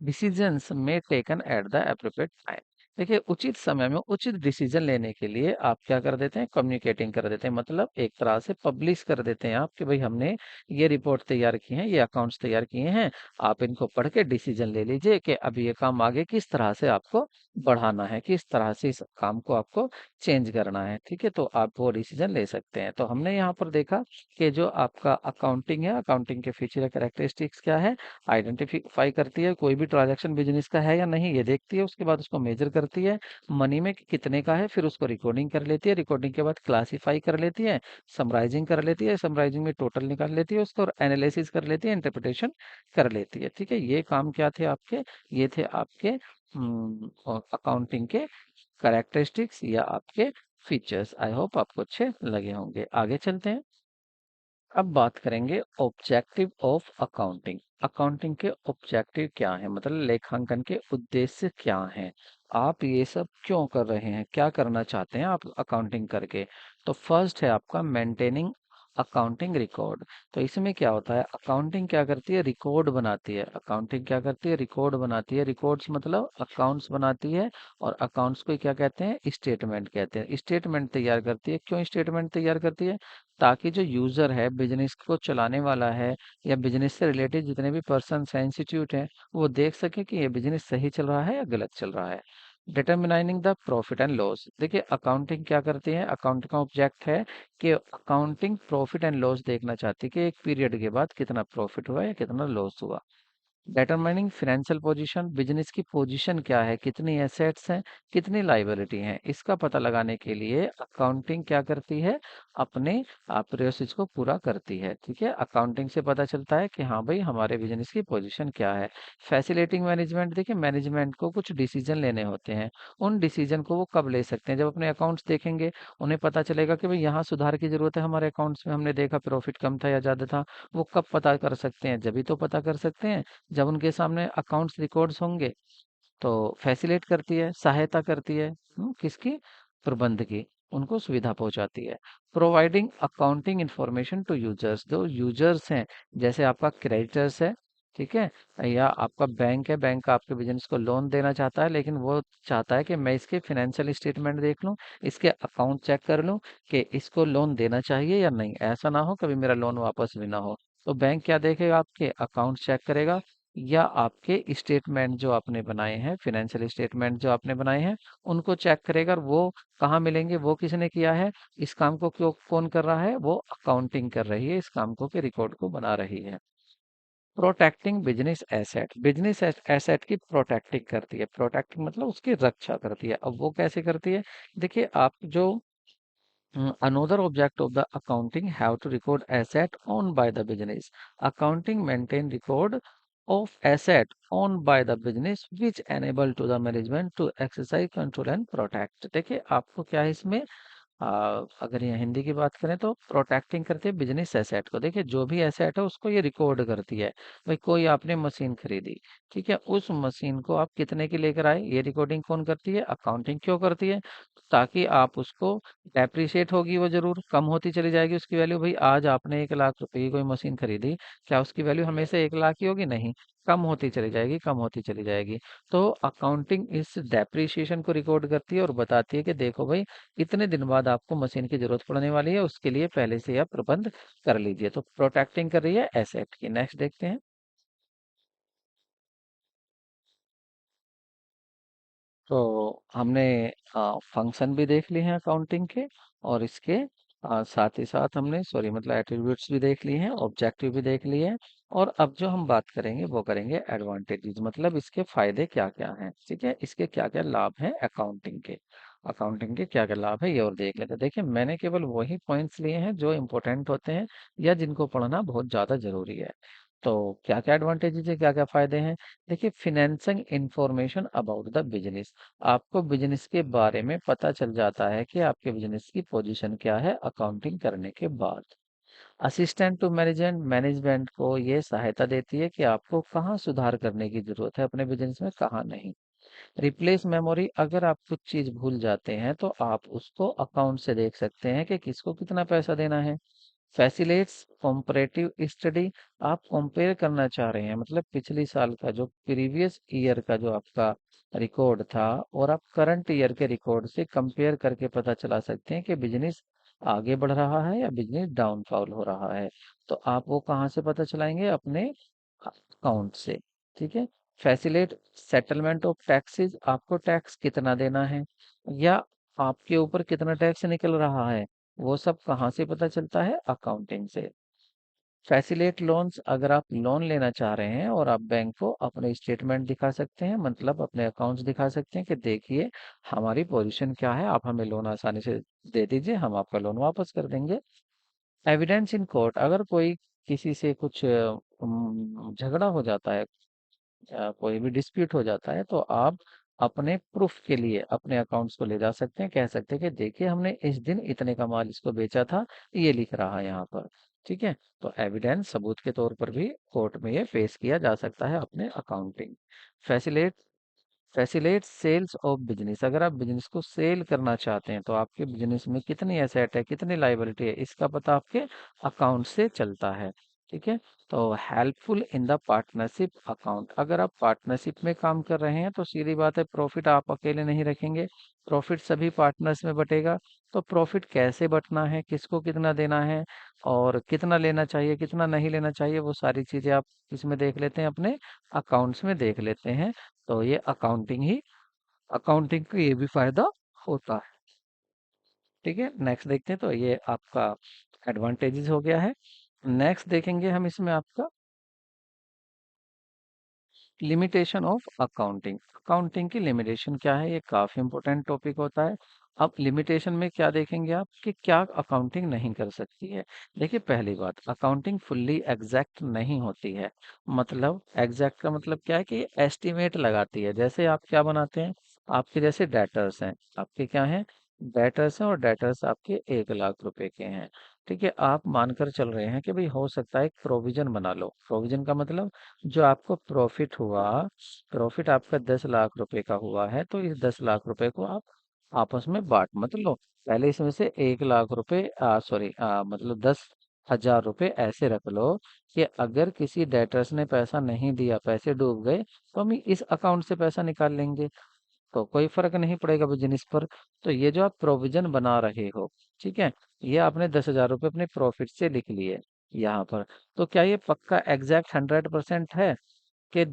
decisions में taken at the appropriate time. देखिए उचित समय में उचित डिसीजन लेने के लिए आप क्या कर देते हैं? कम्युनिकेटिंग कर देते हैं, मतलब एक तरह से पब्लिश कर देते हैं आप कि भाई हमने ये रिपोर्ट तैयार की है, ये अकाउंट्स तैयार किए हैं, आप इनको पढ़ के डिसीजन ले लीजिए कि अब ये काम आगे किस तरह से आपको बढ़ाना है, किस तरह से इस काम को आपको चेंज करना है। ठीक है, तो आप वो डिसीजन ले सकते हैं। तो हमने यहाँ पर देखा कि जो आपका अकाउंटिंग है, अकाउंटिंग के फीचर कैरेक्टरिस्टिक्स क्या है? आइडेंटिफाई करती है कोई भी ट्रांजैक्शन बिजनेस का है या नहीं, ये देखती है। उसके बाद उसको मेजर करती है मनी में कि कितने का है, फिर उसको रिकॉर्डिंग कर लेती है, रिकॉर्डिंग के बाद क्लासिफाई कर लेती है, समराइजिंग कर लेती है, समराइजिंग में टोटल निकाल लेती है उसको, और एनालिसिस कर लेती है, इंटरप्रिटेशन कर लेती है। ठीक है, ये काम क्या थे आपके? ये थे आपके अकाउंटिंग के कैरेक्टरिस्टिक्स या आपके फीचर्स। आई होप आपको अच्छे लगे होंगे। आगे चलते हैं। अब बात करेंगे ऑब्जेक्टिव ऑफ अकाउंटिंग। अकाउंटिंग के ऑब्जेक्टिव क्या है, मतलब लेखांकन के उद्देश्य क्या हैं? आप ये सब क्यों कर रहे हैं, क्या करना चाहते हैं आप अकाउंटिंग करके? तो फर्स्ट है आपका मेंटेनिंग अकाउंटिंग रिकॉर्ड। तो इसमें क्या होता है? अकाउंटिंग क्या करती है? रिकॉर्ड बनाती है। अकाउंटिंग क्या करती है? रिकॉर्ड बनाती है। रिकॉर्ड्स मतलब अकाउंट्स बनाती है, और अकाउंट्स को क्या कहते हैं? स्टेटमेंट कहते हैं। स्टेटमेंट तैयार करती है। क्यों स्टेटमेंट तैयार करती है? ताकि जो यूजर है, बिजनेस को चलाने वाला है, या बिजनेस से रिलेटेड जितने भी पर्सन हैं, इंस्टीट्यूट हैं, वो देख सके कि ये बिजनेस सही चल रहा है या गलत चल रहा है। डिटरमिनाइंग द प्रॉफिट एंड लॉस। देखिए अकाउंटिंग क्या करती है? अकाउंटिंग का ऑब्जेक्ट है कि अकाउंटिंग प्रॉफिट एंड लॉस देखना चाहती है कि एक पीरियड के बाद कितना प्रॉफिट हुआ या कितना लॉस हुआ। डिटरमाइनिंग फाइनेंशियल पोजीशन, बिजनेस की पोजीशन क्या है, कितनी एसेट्स हैं, कितनी लाइबिलिटी हैं, इसका पता लगाने के लिए अकाउंटिंग क्या करती है? अपने प्रोसेस को पूरा करती है। ठीक है, अकाउंटिंग से पता चलता है कि हाँ भाई हमारे बिजनेस की पोजीशन क्या है। फैसिलिटिंग मैनेजमेंट, देखिए मैनेजमेंट को कुछ डिसीजन लेने होते हैं। उन डिसीजन को वो कब ले सकते हैं? जब अपने अकाउंट्स देखेंगे, उन्हें पता चलेगा कि भाई यहाँ सुधार की जरूरत है, हमारे अकाउंट्स में हमने देखा प्रॉफिट कम था या ज्यादा था। वो कब पता कर सकते हैं? जब भी तो पता कर सकते हैं जब उनके सामने अकाउंट्स रिकॉर्ड्स होंगे। तो फैसिलिटेट करती है, सहायता करती है, किसकी? प्रबंध की। उनको सुविधा पहुंचाती है। Providing accounting information to users, जो यूजर्स हैं, जैसे आपका क्रेडिटर्स है, ठीक है, या आपका बैंक है, बैंक आपके बिजनेस को लोन देना चाहता है, लेकिन वो चाहता है कि मैं इसके फाइनेंशियल स्टेटमेंट देख लूं, इसके अकाउंट चेक कर लूं कि इसको लोन देना चाहिए या नहीं, ऐसा ना हो कभी मेरा लोन वापस भी ना हो। तो बैंक क्या देखेगा? आपके अकाउंट चेक करेगा, या आपके स्टेटमेंट जो आपने बनाए हैं, फाइनेंशियल स्टेटमेंट जो आपने बनाए हैं, उनको चेक करेगा। और वो कहाँ मिलेंगे? वो किसने किया है इस काम को? क्यों, कौन कर रहा है? वो अकाउंटिंग कर रही है इस काम को, के रिकॉर्ड को बना रही है। Protecting business asset, business asset की प्रोटेक्टिंग करती है। प्रोटेक्टिंग मतलब उसकी रक्षा करती है। अब वो कैसे करती है? देखिए आप जो another object of the accounting have to record asset owned by the business. Accounting maintain record of asset owned by the business which enable to the management to exercise control and protect। देखिए आपको क्या है इसमें? अगर ये हिंदी की बात करें तो प्रोटेक्टिंग करती है बिजनेस एसेट को। देखिए जो भी एसेट है उसको ये रिकॉर्ड करती है। भाई कोई आपने मशीन खरीदी, ठीक है, उस मशीन को आप कितने की लेकर आए, ये रिकॉर्डिंग कौन करती है? अकाउंटिंग। क्यों करती है? ताकि आप उसको, डेप्रिशिएट होगी वो जरूर, कम होती चली जाएगी उसकी वैल्यू। भाई आज आपने 1 लाख रुपए की कोई मशीन खरीदी, क्या उसकी वैल्यू हमेशा 1 लाख ही होगी? नहीं, कम होती चली जाएगी, कम होती चली जाएगी। तो अकाउंटिंग इस डेप्रिसिएशन को रिकॉर्ड करती है और बताती है कि देखो भाई इतने दिन बाद आपको मशीन की जरूरत पड़ने वाली है, उसके लिए पहले से आप प्रबंध कर लीजिए। तो प्रोटेक्टिंग कर रही है एसेट की। नेक्स्ट देखते हैं। तो हमने फंक्शन भी देख लिए हैं अकाउंटिंग के, और इसके साथ ही साथ हमने, सॉरी मतलब एट्रीब्यूट्स भी देख लिए हैं, ऑब्जेक्टिव भी देख लिए हैं। और अब जो हम बात करेंगे वो करेंगे एडवांटेजेस, मतलब इसके फायदे क्या क्या हैं। ठीक है, इसके क्या क्या लाभ हैं अकाउंटिंग के, अकाउंटिंग के क्या क्या लाभ है ये और देख लेते हैं। देखिए मैंने केवल वही पॉइंट्स लिए हैं जो इंपॉर्टेंट होते हैं या जिनको पढ़ना बहुत ज़्यादा जरूरी है। तो क्या क्या एडवांटेजेस है, क्या क्या फायदे हैं? देखिए financing information about the business, आपको बिजनेस के बारे में पता चल जाता है कि आपके बिजनेस की पोजीशन क्या है अकाउंटिंग करने के बाद। असिस्टेंट टू मैनेजमेंट मैनेजमेंट को ये सहायता देती है कि आपको कहाँ सुधार करने की जरूरत है अपने बिजनेस में, कहाँ नहीं। रिप्लेस मेमोरी, अगर आप कुछ चीज भूल जाते हैं तो आप उसको अकाउंट से देख सकते हैं कि किसको कितना पैसा देना है। फैसिलिटेट्स कंपैरेटिव स्टडी, आप कंपेयर करना चाह रहे हैं, मतलब पिछली साल का जो प्रीवियस ईयर का जो आपका रिकॉर्ड था और आप करंट ईयर के रिकॉर्ड से कंपेयर करके पता चला सकते हैं कि बिजनेस आगे बढ़ रहा है या बिजनेस डाउनफॉल हो रहा है। तो आप वो कहाँ से पता चलाएंगे? अपने अकाउंट से। ठीक है। फैसिलिटेट सेटलमेंट ऑफ टैक्सेस, आपको टैक्स कितना देना है या आपके ऊपर कितना टैक्स निकल रहा है, वो सब कहाँ से पता चलता है? अकाउंटिंग से। फैसिलिटेट लोन्स, अगर आप लोन लेना चाह रहे हैं और आप बैंक को अपने स्टेटमेंट दिखा सकते हैं, मतलब अपने अकाउंट्स दिखा सकते हैं कि देखिए हमारी पोजीशन क्या है, आप हमें लोन आसानी से दे दीजिए, हम आपका लोन वापस कर देंगे। एविडेंस इन कोर्ट, अगर कोई किसी से कुछ झगड़ा हो जाता है, कोई भी डिस्प्यूट हो जाता है, तो आप अपने प्रूफ के लिए अपने अकाउंट्स को ले जा सकते हैं, कह सकते हैं कि देखिए हमने इस दिन इतने का माल इसको बेचा था, ये लिख रहा है यहाँ पर। ठीक है। तो एविडेंस सबूत के तौर पर भी कोर्ट में ये पेश किया जा सकता है अपने accounting. Facilitate facilitate sales of business, अगर आप बिजनेस को सेल करना चाहते हैं तो आपके बिजनेस में कितनी एसेट है, कितनी लाइबिलिटी है, इसका पता आपके अकाउंट से चलता है। ठीक है। तो helpful in the partnership account, अगर आप पार्टनरशिप में काम कर रहे हैं तो सीधी बात है प्रॉफिट आप अकेले नहीं रखेंगे, प्रॉफिट सभी पार्टनर्स में बटेगा। तो प्रॉफिट कैसे बटना है, किसको कितना देना है और कितना लेना चाहिए, कितना नहीं लेना चाहिए, वो सारी चीजें आप इसमें देख लेते हैं, अपने अकाउंट्स में देख लेते हैं। तो ये अकाउंटिंग का ये भी फायदा होता है। ठीक है। नेक्स्ट देखते हैं, तो ये आपका एडवांटेजेस हो गया है। नेक्स्ट देखेंगे हम इसमें आपका लिमिटेशन ऑफ अकाउंटिंग। अकाउंटिंग की लिमिटेशन क्या है, ये काफी इंपॉर्टेंट टॉपिक होता है। अब लिमिटेशन में क्या देखेंगे आप कि क्या अकाउंटिंग नहीं कर सकती है। देखिए पहली बात, अकाउंटिंग फुल्ली एग्जैक्ट नहीं होती है। मतलब एग्जैक्ट का मतलब क्या है कि एस्टिमेट लगाती है। जैसे आप क्या बनाते हैं, आपके जैसे डेटर्स हैं, आपके क्या हैं? डेटर्स हैं, और डेटर्स आपके 1 लाख रुपए के हैं। ठीक है। आप मानकर चल रहे हैं कि भाई हो सकता है एक प्रोविजन बना लो। प्रोविजन का मतलब जो आपको प्रॉफिट हुआ, प्रॉफिट आपका 10 लाख रुपए का हुआ है, तो इस 10 लाख रुपए को आप आपस में बांट मत लो। पहले इसमें से 1 लाख रुपए सॉरी मतलब 10,000 रुपए ऐसे रख लो कि अगर किसी डेटर्स ने पैसा नहीं दिया, पैसे डूब गए, तो हम इस अकाउंट से पैसा निकाल लेंगे, तो कोई फर्क नहीं पड़ेगा बिजनेस पर। तो ये जो आप प्रोविजन बना रहे हो, ठीक है, ये आपने 10,000 रुपये अपने प्रॉफिट से लिख लिए यहाँ पर। तो क्या ये पक्का एग्जैक्ट 100% है कि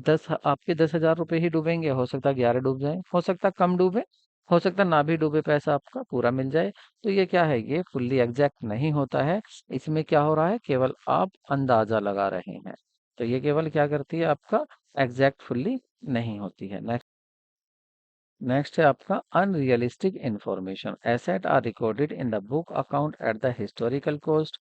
आपके 10,000 रुपये ही डूबेंगे? हो सकता है 11 डूब जाए, हो सकता है कम डूबे, हो सकता है ना भी डूबे, पैसा आपका पूरा मिल जाए। तो ये क्या है, ये फुल्ली एग्जैक्ट नहीं होता है। इसमें क्या हो रहा है, केवल आप अंदाजा लगा रहे हैं। तो ये केवल क्या करती है, आपका एग्जैक्ट फुल्ली नहीं होती है। नेक्स्ट है आपका unrealistic information. Asset are recorded in the book account at the historical cost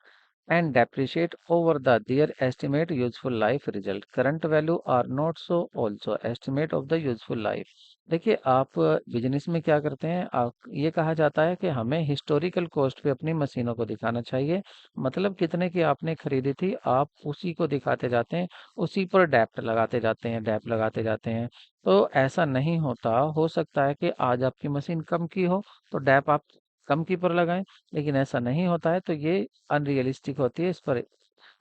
and depreciate over their estimate useful life result. Current value are not so also estimate of the useful life. देखिए आप बिजनेस में क्या करते हैं, आप ये कहा जाता है कि हमें हिस्टोरिकल कॉस्ट पे अपनी मशीनों को दिखाना चाहिए। मतलब कितने की आपने खरीदी थी, आप उसी को दिखाते जाते हैं, उसी पर डेप्ट लगाते जाते हैं, डेप लगाते जाते हैं। तो ऐसा नहीं होता, हो सकता है कि आज आपकी मशीन कम की हो तो डेप आप कम की पर लगाएं, लेकिन ऐसा नहीं होता है। तो ये अनरियलिस्टिक होती है, इस पर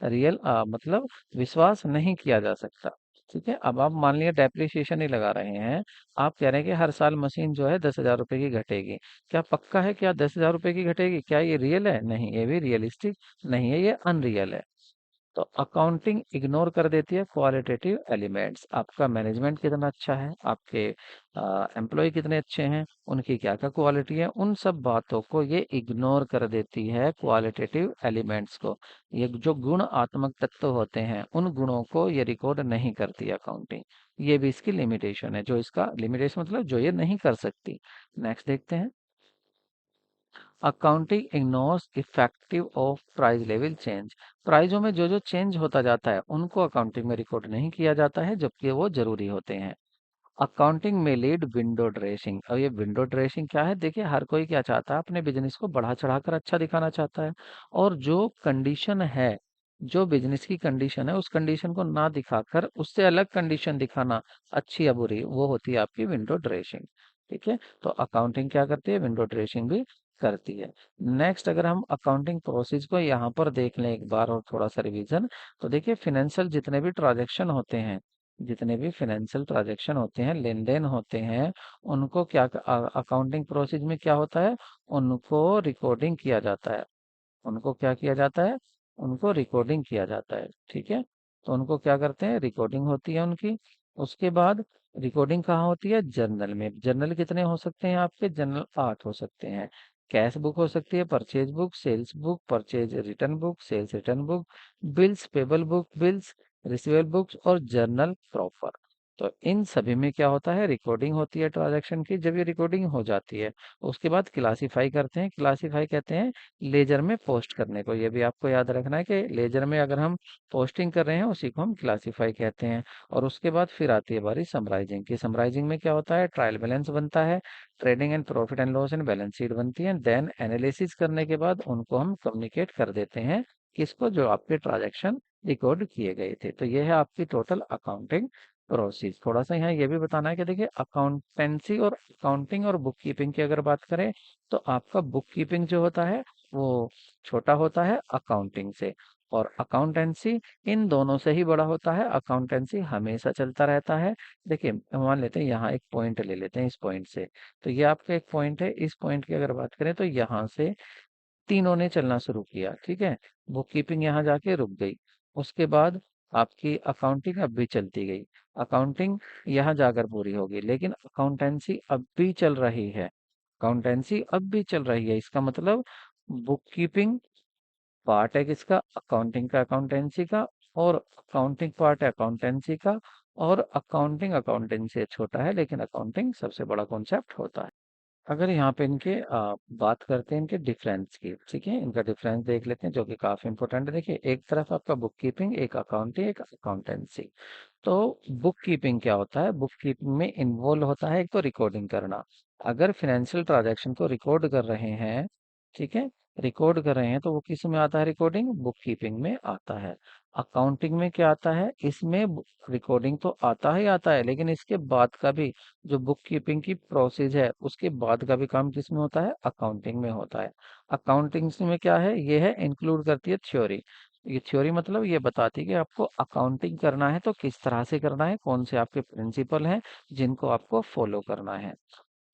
रियल मतलब विश्वास नहीं किया जा सकता। ठीक है। अब आप मान लिया डेप्रिसिएशन ही लगा रहे हैं, आप कह रहे हैं कि हर साल मशीन जो है 10,000 रुपए की घटेगी, क्या पक्का है क्या 10,000 रुपए की घटेगी? क्या ये रियल है? नहीं, ये भी रियलिस्टिक नहीं है, ये अनरियल है। तो अकाउंटिंग इग्नोर कर देती है क्वालिटेटिव एलिमेंट्स। आपका मैनेजमेंट कितना अच्छा है, आपके एम्प्लॉय कितने अच्छे हैं, उनकी क्या क्या क्वालिटी है, उन सब बातों को ये इग्नोर कर देती है, क्वालिटेटिव एलिमेंट्स को। ये जो गुण आत्मक तत्व होते हैं, उन गुणों को ये रिकॉर्ड नहीं करती अकाउंटिंग। ये भी इसकी लिमिटेशन है, जो इसका लिमिटेशन मतलब जो ये नहीं कर सकती। नेक्स्ट देखते हैं। Accounting ignores effective of price level change. प्राइजों में जो जो चेंज होता जाता है उनको अकाउंटिंग में रिकॉर्ड नहीं किया जाता है, जबकि वो जरूरी होते हैं। अकाउंटिंग में लीड विंडो ड्रेसिंग। अब ये विंडो ड्रेसिंग क्या है? देखिए, हर कोई क्या चाहता है, अपने बिजनेस को बढ़ा चढ़ाकर अच्छा दिखाना चाहता है। और जो कंडीशन है, जो बिजनेस की कंडीशन है, उस कंडीशन को ना दिखाकर उससे अलग कंडीशन दिखाना, अच्छी या बुरी, वो होती है आपकी विंडो ड्रेसिंग। ठीक है, तो अकाउंटिंग क्या करती है? विंडो ड्रेसिंग भी करती है। नेक्स्ट, अगर हम अकाउंटिंग प्रोसेस को यहाँ पर देख लें एक बार और थोड़ा सा रिवीजन, तो देखिए, फिनेंशियल जितने भी ट्रांजेक्शन होते हैं, जितने भी फाइनेंशियल ट्रांजैक्शन होते हैं, लेन देन होते हैं, उनको क्या अकाउंटिंग प्रोसेस में क्या होता है? उनको रिकॉर्डिंग किया जाता है। उनको क्या किया जाता है? उनको रिकॉर्डिंग किया जाता है। ठीक है, तो उनको क्या करते हैं? रिकॉर्डिंग होती है उनकी। उसके बाद रिकॉर्डिंग कहाँ होती है? जर्नल में। जर्नल कितने हो सकते हैं आपके? जर्नल 8 हो सकते हैं। कैश बुक हो सकती है, purchase book, sales book, purchase return book, sales return book, bills payable book, bills receivable books और जर्नल प्रॉपर। तो इन सभी में क्या होता है? रिकॉर्डिंग होती है ट्रांजैक्शन की। जब ये रिकॉर्डिंग हो जाती है, उसके बाद क्लासीफाई करते हैं। क्लासीफाई कहते हैं लेजर में पोस्ट करने को। ये भी आपको याद रखना है कि लेजर में अगर हम पोस्टिंग कर रहे हैं, उसी को हम क्लासीफाई कहते हैं। और उसके बाद फिर आती है बारी समराइजिंग की। समराइजिंग में क्या होता है? ट्रायल बैलेंस बनता है, trading and profit and loss and balance sheet बनती है। देन एनालिसिस करने के बाद उनको हम कम्युनिकेट कर देते हैं, किसको? जो आपके ट्रांजेक्शन रिकॉर्ड किए गए थे। तो ये है आपकी टोटल अकाउंटिंग प्रोसेस। थोड़ा सा यहाँ ये भी बताना है कि देखिए, अकाउंटेंसी और अकाउंटिंग और बुक कीपिंग की अगर बात करें, तो आपका बुक कीपिंग जो होता है वो छोटा होता है अकाउंटिंग से, और अकाउंटेंसी इन दोनों से ही बड़ा होता है। अकाउंटेंसी हमेशा चलता रहता है। देखिए, मान लेते हैं यहाँ एक पॉइंट ले लेते हैं, इस पॉइंट से। तो ये आपका एक पॉइंट है। इस पॉइंट की अगर बात करें, तो यहाँ से तीनों ने चलना शुरू किया। ठीक है, बुक कीपिंग यहाँ जाके रुक गई। उसके बाद आपकी अकाउंटिंग अब भी चलती गई। अकाउंटिंग यहाँ जाकर पूरी होगी, लेकिन अकाउंटेंसी अब भी चल रही है। अकाउंटेंसी अब भी चल रही है, इसका मतलब बुक कीपिंग पार्ट है किसका? अकाउंटिंग का, अकाउंटेंसी का। और अकाउंटिंग पार्ट है अकाउंटेंसी का। और अकाउंटिंग अकाउंटेंसी से छोटा है, लेकिन अकाउंटिंग सबसे बड़ा कॉन्सेप्ट होता है। अगर यहाँ पे इनके बात करते हैं इनके डिफरेंस की, ठीक है, इनका डिफरेंस देख लेते हैं, जो कि काफी इंपॉर्टेंट है। देखिए, एक तरफ आपका बुक कीपिंग, एक अकाउंटिंग, एक अकाउंटेंसी। तो बुक कीपिंग क्या होता है? बुक कीपिंग में इन्वॉल्व होता है एक तो रिकॉर्डिंग करना। अगर फाइनेंशियल ट्रांजैक्शन को रिकॉर्ड कर रहे हैं, ठीक है, रिकॉर्ड कर रहे हैं, तो वो किस में आता है? रिकॉर्डिंग बुक कीपिंग में आता है। अकाउंटिंग में क्या आता है? इसमें रिकॉर्डिंग तो आता ही आता है, लेकिन इसके बाद का भी जो बुक कीपिंग की प्रोसेस है, उसके बाद का भी काम किस में होता है? अकाउंटिंग में होता है। अकाउंटिंग में क्या है? ये है, इंक्लूड करती है थ्योरी। ये थ्योरी मतलब ये बताती है कि आपको अकाउंटिंग करना है तो किस तरह से करना है, कौन से आपके प्रिंसिपल हैं जिनको आपको फॉलो करना है।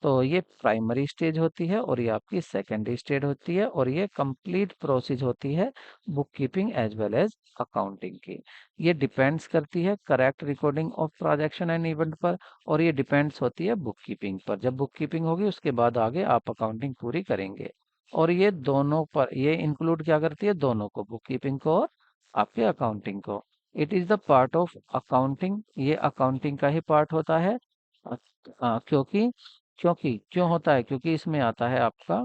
तो ये प्राइमरी स्टेज होती है, और ये आपकी सेकेंडरी स्टेज होती है, और ये कंप्लीट प्रोसेस होती है bookkeeping as well as accounting की। ये डिपेंड्स करती है correct recording of transaction and event पर, और ये डिपेंड्स होती है बुक कीपिंग पर। जब बुक कीपिंग होगी, उसके बाद आगे आप अकाउंटिंग पूरी करेंगे। और ये दोनों पर, ये इंक्लूड क्या करती है? दोनों को, बुक कीपिंग को और आपके अकाउंटिंग को। It is the part of accounting, ये अकाउंटिंग का ही पार्ट होता है। क्योंकि क्यों होता है? क्योंकि इसमें आता है आपका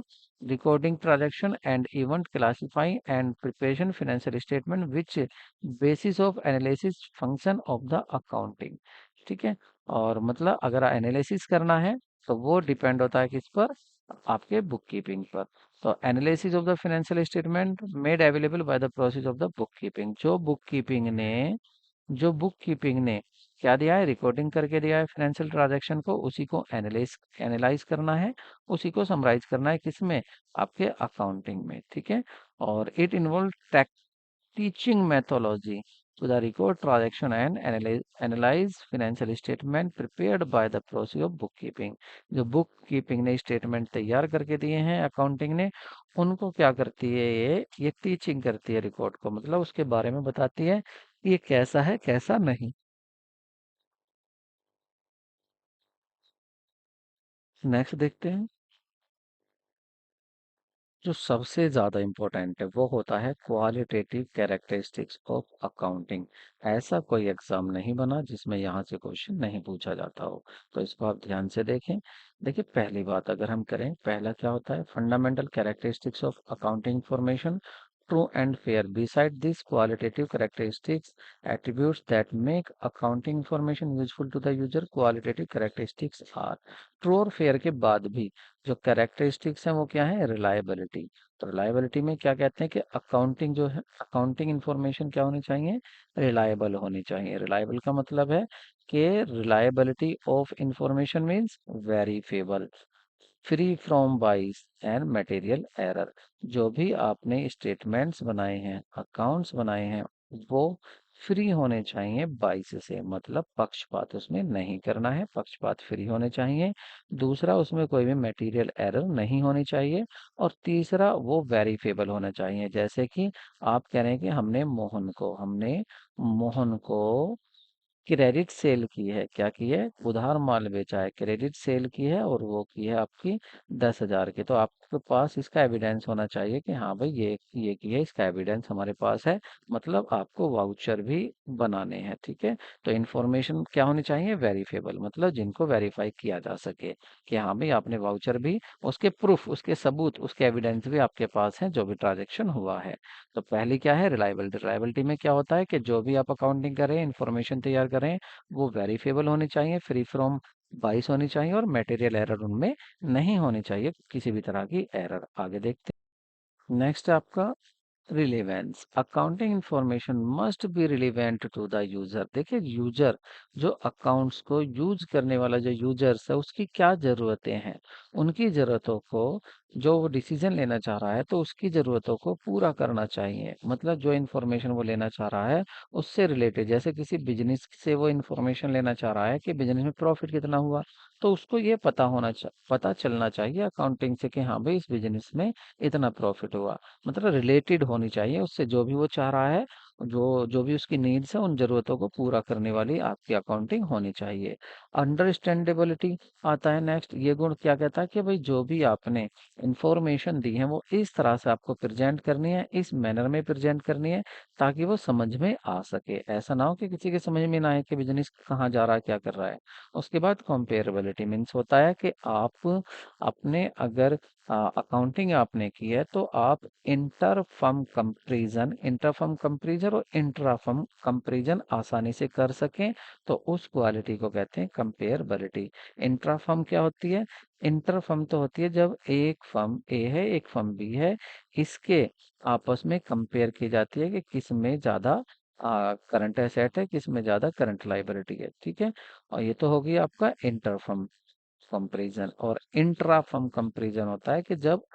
recording transaction and event, classifying and preparation financial statement which basis of analysis function of the accounting. ठीक है, और मतलब अगर एनालिसिस करना है, तो वो डिपेंड होता है किस पर? आपके बुक कीपिंग पर। तो analysis of the financial statement made available by the process of the book keeping. जो बुक कीपिंग ने क्या दिया है? रिकॉर्डिंग करके दिया है फाइनेंशियल ट्रांजैक्शन को, उसी को एनालाइज करना है, उसी को समराइज करना है, किसमें? आपके अकाउंटिंग में। ठीक है, और it involve teaching methodology to the record transaction and analyze financial statement prepared by the process of bookkeeping। जो बुक कीपिंग ने स्टेटमेंट तैयार करके दिए हैं अकाउंटिंग ने, उनको क्या करती है? ये टीचिंग करती है रिकॉर्ड को, मतलब उसके बारे में बताती है कि ये कैसा है, कैसा नहीं। नेक्स्ट देखते हैं। जो सबसे ज़्यादा इम्पोर्टेंट है, वो होता है क्वालिटेटिव कैरेक्टरिस्टिक्स ऑफ अकाउंटिंग। ऐसा कोई एग्जाम नहीं बना जिसमें यहाँ से क्वेश्चन नहीं पूछा जाता हो, तो इसको आप ध्यान से देखें। देखिए, पहली बात अगर हम करें, पहला क्या होता है? Fundamental characteristics of accounting information. true and fair. Beside these qualitative characteristics, attributes that make accounting information useful to the user, qualitative characteristics are true और फेयर के बाद भी जो कैरेक्टरिस्टिक्स हैं वो क्या है, रिलायबिलिटी। तो रिलायबिलिटी में क्या कहते हैं कि अकाउंटिंग जो है, अकाउंटिंग इंफॉर्मेशन क्या होनी चाहिए, रिलायबल होनी चाहिए। रिलायबल का मतलब है कि reliability of information means verifiable, free from bias and material error. जो भी आपने स्टेटमेंट्स बनाए हैं, अकाउंट्स बनाए हैं, वो फ्री होने चाहिए बाइस से, मतलब पक्षपात उसमें नहीं करना है, पक्षपात फ्री होने चाहिए। दूसरा, उसमें कोई भी मटेरियल एरर नहीं होनी चाहिए। और तीसरा, वो वेरीफेबल होना चाहिए। जैसे कि आप कह रहे हैं कि हमने मोहन को क्रेडिट सेल की है, क्या की है, उधार माल बेचा है, क्रेडिट सेल की है, और वो की है आपकी 10,000 की। तो आपके पास इसका एविडेंस होना चाहिए कि हाँ भाई ये की है, इसका एविडेंस हमारे पास है। मतलब आपको वाउचर भी बनाने हैं, ठीक है। तो इन्फॉर्मेशन क्या होनी चाहिए, वेरीफेबल, मतलब जिनको वेरीफाई किया जा सके कि हाँ भाई आपने वाउचर भी, उसके प्रूफ, उसके सबूत, उसके एविडेंस भी आपके पास हैं जो भी ट्रांजेक्शन हुआ है। तो पहली क्या है, रिलायबिलिटी। रिलायबिलिटी में क्या होता है कि जो भी आप अकाउंटिंग करें, इंफॉर्मेशन तैयार करें, वो वेरीफेबल होनी चाहिए, फ्री फ्रॉम बाइस होनी चाहिए, और मटेरियल एरर उनमें नहीं होनी चाहिए, किसी भी तरह की एरर। आगे देखते हैं। नेक्स्ट है आपका relevance. Accounting information must be relevant to the user. देखिए, यूजर जो अकाउंट्स को यूज करने वाला जो यूजर्स है, उसकी क्या जरूरतें हैं, उनकी जरूरतों को, जो वो डिसीजन लेना चाह रहा है तो उसकी जरूरतों को पूरा करना चाहिए। मतलब जो इन्फॉर्मेशन वो लेना चाह रहा है उससे रिलेटेड, जैसे किसी बिजनेस से वो इन्फॉर्मेशन लेना चाह रहा है कि बिजनेस में प्रॉफिट कितना हुआ, तो उसको ये पता चलना चाहिए अकाउंटिंग से कि हाँ भाई इस बिजनेस में इतना प्रॉफिट हुआ। मतलब रिलेटेड होनी चाहिए उससे, जो भी वो चाह रहा है, जो जो भी उसकी नीड्स है, उन जरूरतों को पूरा करने वाली आपकी अकाउंटिंग होनी चाहिए। अंडरस्टैंडेबिलिटी आता है नेक्स्ट। ये गुण क्या कहता है कि भाई जो भी आपने इंफॉर्मेशन दी है वो इस तरह से आपको प्रेजेंट करनी है, इस मैनर में प्रेजेंट करनी है, ताकि वो समझ में आ सके। ऐसा ना हो कि किसी के समझ में ना आए कि बिजनेस कहाँ जा रहा है, क्या कर रहा है। उसके बाद कंपेरेबिलिटी मीन्स होता है कि आप अपने अगर अकाउंटिंग आपने की है तो आप इंटर फर्म कंपैरिजन और इंट्रा फर्म कंपैरिजन आसानी से कर सकें, तो उस क्वालिटी को कहते हैं कंपेयरबिलिटी। इंट्रा फर्म क्या होती है, इंटर फर्म तो होती है जब एक फर्म ए है, एक फर्म बी है, इसके आपस में कंपेयर की जाती है कि किस में ज्यादा करंट एसेट है, किस में ज्यादा करंट लाइबिलिटी है, ठीक है। और ये तो होगी आपका इंटर फर्म कंपैरिजन। और इंट्रा फर्म कंपैरिजन होता है कि जब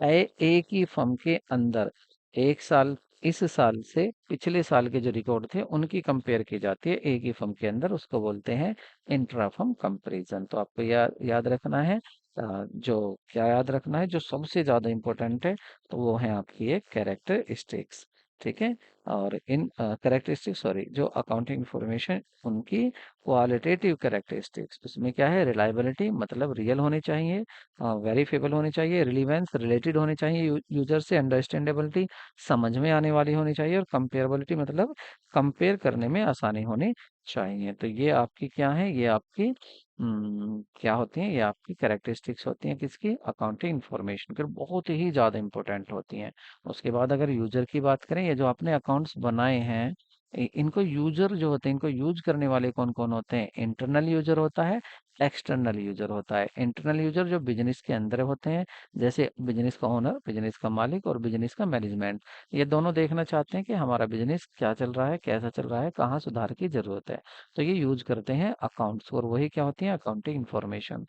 एक ही फर्म के अंदर एक साल, इस साल से पिछले साल के जो रिकॉर्ड थे उनकी कंपेयर की जाती है एक ही फर्म के अंदर, उसको बोलते हैं इंट्रा फर्म कंपैरिजन। तो आपको याद रखना है, जो क्या याद रखना है, जो सबसे ज्यादा इंपॉर्टेंट है, तो वो है आपकी एक कैरेक्टरिस्टिक्स, ठीक है। और इन कैरेक्टरिस्टिक्स, सॉरी, जो अकाउंटिंग इंफॉर्मेशन, उनकी क्वालिटेटिव कैरेक्टरिस्टिक्स, उसमें क्या है, रिलायबिलिटी मतलब रियल होनी चाहिए, वेरीफेबल होनी चाहिए, रिलीवेंस रिलेटेड होनी चाहिए यूजर से, अंडरस्टैंडेबिलिटी समझ में आने वाली होनी चाहिए, और कंपेरेबिलिटी मतलब कंपेयर करने में आसानी होनी चाहिए। तो ये आपकी क्या है, ये आपकी क्या होती हैं, ये आपकी कैरेक्टरिस्टिक्स होती हैं किसकी, अकाउंटिंग इंफॉर्मेशन की, बहुत ही ज़्यादा इंपॉर्टेंट होती हैं। उसके बाद अगर यूजर की बात करें, ये जो आपने अकाउंट्स बनाए हैं, इनको यूजर जो होते हैं, इनको यूज करने वाले कौन कौन होते हैं, इंटरनल यूजर होता है, एक्सटर्नल यूजर होता है। इंटरनल यूजर जो बिजनेस के अंदर होते हैं, जैसे बिजनेस का ओनर, बिजनेस का मालिक और बिजनेस का मैनेजमेंट, ये दोनों देखना चाहते हैं कि हमारा बिजनेस क्या चल रहा है, कैसा चल रहा है, कहाँ सुधार की जरूरत है। तो ये यूज करते हैं अकाउंट्स, और वही क्या होती है, अकाउंटिंग इंफॉर्मेशन।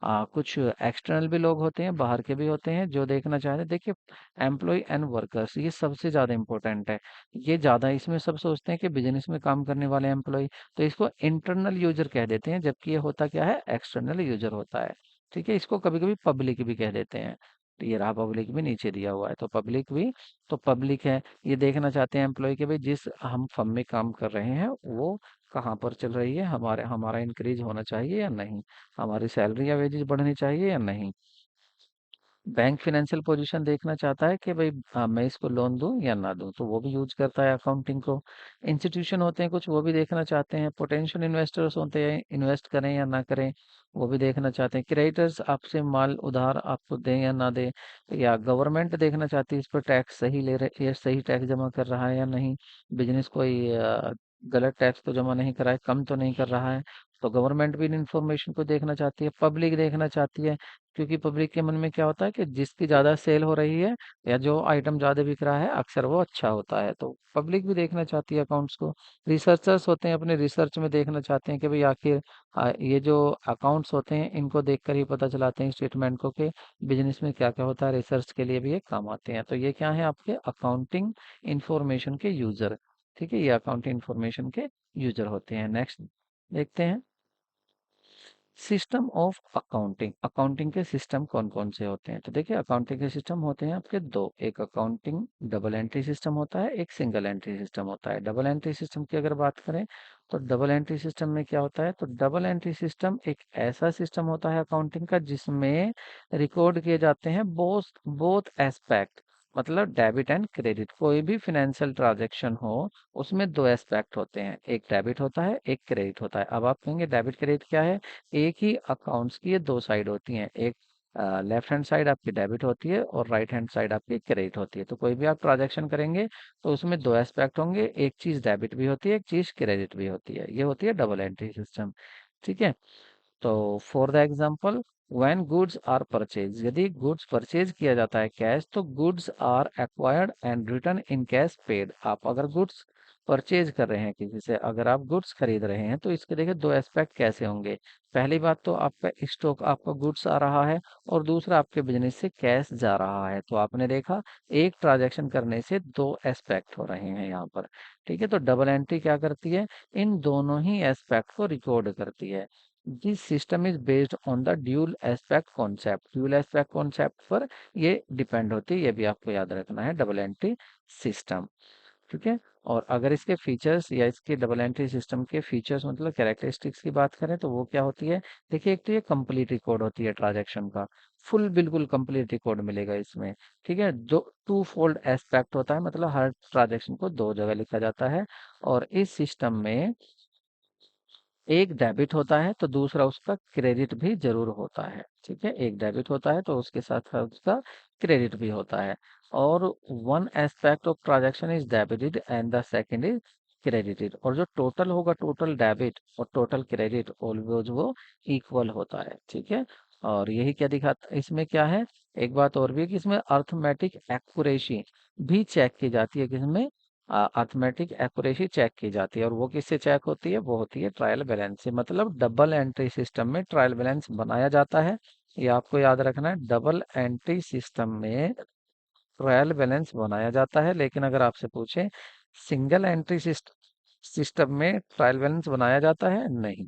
कुछ एक्सटर्नल भी लोग होते हैं, बाहर के भी होते हैं, जो देखना चाहते हैं। देखिए, एम्प्लॉय एंड वर्कर्स, ये सबसे ज्यादा इंपॉर्टेंट है। ये ज्यादा इसमें सब सोचते हैं कि बिजनेस में काम करने वाले एम्प्लॉय, तो इसको इंटरनल यूजर कह देते हैं, जबकि ये होता क्या है, एक्सटर्नल यूजर होता है, ठीक है। इसको कभी कभी पब्लिक भी कह देते हैं। तो ये रहा पब्लिक भी, नीचे दिया हुआ है, तो पब्लिक भी, तो पब्लिक है, ये देखना चाहते हैं एम्प्लॉय के भाई जिस हम फर्म में काम कर रहे हैं वो कहाँ पर चल रही है, हमारा इंक्रीज होना चाहिए या नहीं, हमारी सैलरी या वेजेस बढ़नी चाहिए या नहीं। बैंक फाइनेंशियल पोजीशन देखना चाहता है कि भाई मैं इसको लोन दूं या ना दूं, तो वो भी यूज करता है अकाउंटिंग को। इंस्टीट्यूशन होते हैं कुछ, वो भी देखना चाहते हैं। पोटेंशियल इन्वेस्टर्स होते हैं, इन्वेस्ट करें या ना करें, वो भी देखना चाहते हैं। क्रेडिटर्स आपसे माल उधार आपको दें या ना दें। या गवर्नमेंट देखना चाहती है इस पर टैक्स सही ले रहे, ये सही टैक्स जमा कर रहा है या नहीं। बिजनेस कोई गलत टैक्स तो जमा नहीं कर रहा है, कम तो नहीं कर रहा है। तो गवर्नमेंट भी इन इंफॉर्मेशन को देखना चाहती है। पब्लिक देखना चाहती है, क्योंकि पब्लिक के मन में क्या होता है कि जिसकी ज्यादा सेल हो रही है या जो आइटम ज्यादा बिक रहा है अक्सर वो अच्छा होता है, तो पब्लिक भी देखना चाहती है अकाउंट्स को। रिसर्चर्स होते हैं, अपने रिसर्च में देखना चाहते हैं कि भाई आखिर ये जो अकाउंट्स होते हैं इनको देखकर ही पता चलाते हैं स्टेटमेंट को कि बिजनेस में क्या क्या होता है। रिसर्च के लिए भी ये काम आते हैं। तो ये क्या है, आपके अकाउंटिंग इंफॉर्मेशन के यूजर। ठीक है, ये अकाउंटिंग इंफॉर्मेशन के यूजर होते हैं। नेक्स्ट देखते हैं, सिस्टम ऑफ अकाउंटिंग। अकाउंटिंग के सिस्टम कौन कौन से होते हैं? तो देखिए, अकाउंटिंग के सिस्टम होते हैं आपके दो। एक अकाउंटिंग डबल एंट्री सिस्टम होता है, एक सिंगल एंट्री सिस्टम होता है। डबल एंट्री सिस्टम की अगर बात करें तो डबल एंट्री सिस्टम में क्या होता है, तो डबल एंट्री सिस्टम एक ऐसा सिस्टम होता है अकाउंटिंग का जिसमें रिकॉर्ड किए जाते हैं बोथ बोथ एस्पेक्ट, मतलब डेबिट एंड क्रेडिट। कोई भी फाइनेंशियल ट्रांजैक्शन हो उसमें दो एस्पेक्ट होते हैं, एक डेबिट होता है, एक क्रेडिट होता है। अब आप कहेंगे डेबिट क्रेडिट क्या है? एक ही अकाउंट्स की ये दो साइड होती हैं। एक लेफ्ट हैंड साइड आपकी डेबिट होती है और राइट हैंड साइड आपकी क्रेडिट होती है। तो कोई भी आप ट्रांजैक्शन करेंगे तो उसमें दो एस्पेक्ट होंगे, एक चीज डेबिट भी होती है, एक चीज क्रेडिट भी होती है। ये होती है डबल एंट्री सिस्टम। ठीक है, तो for the example, when goods are purchase, यदि गुड्स परचेज किया जाता है कैश, तो goods are acquired and return in cash paid. आप अगर गुड्स परचेज कर रहे हैं किसी से, अगर आप गुड्स खरीद रहे हैं, तो इसके देखिए दो एस्पेक्ट कैसे होंगे। पहली बात तो आपका स्टॉक, आपका गुड्स आ रहा है, और दूसरा आपके बिजनेस से कैश जा रहा है। तो आपने देखा, एक ट्रांजैक्शन करने से दो एस्पेक्ट हो रहे हैं यहाँ पर। ठीक है, तो डबल एंट्री क्या करती है, इन दोनों ही एस्पेक्ट को रिकॉर्ड करती है। This system is based on the dual aspect concept. Dual aspect concept पर ये डिपेंड होती है, ये भी आपको याद रखना है, डबल एंट्री सिस्टम। ठीक है, और अगर इसके फीचर्स या इसके डबल एंट्री सिस्टम के फीचर्स मतलब कैरेक्टरिस्टिक्स की बात करें तो वो क्या होती है? देखिए, एक तो ये कंप्लीट रिकॉर्ड होती है ट्रांजैक्शन का, फुल बिल्कुल कंप्लीट रिकॉर्ड मिलेगा इसमें। ठीक है, जो टू फोल्ड एस्पेक्ट होता है, मतलब हर ट्रांजैक्शन को दो जगह लिखा जाता है। और इस सिस्टम में एक डेबिट होता है तो दूसरा उसका क्रेडिट भी जरूर होता है। ठीक है, एक डेबिट होता है तो उसके साथ साथ उसका क्रेडिट भी होता है। और one aspect of transaction is debited and the second is credited. और जो टोटल होगा, टोटल डेबिट और टोटल क्रेडिट ऑलवेज वो इक्वल होता है। ठीक है, और यही क्या दिखाता, इसमें क्या है, एक बात और भी है कि इसमें अर्थमेटिक एक्यूरेसी भी चेक की जाती है। किसमें? अर्थमेटिक एक्यूरेसी चेक की जाती है। और वो किससे चेक होती है? वो होती है ट्रायल बैलेंस से। मतलब डबल एंट्री सिस्टम में ट्रायल बैलेंस बनाया जाता है, ये आपको याद रखना है। डबल एंट्री सिस्टम में ट्रायल बैलेंस बनाया जाता है, लेकिन अगर आपसे पूछे सिंगल एंट्री सिस्टम में ट्रायल बैलेंस बनाया जाता है, नहीं।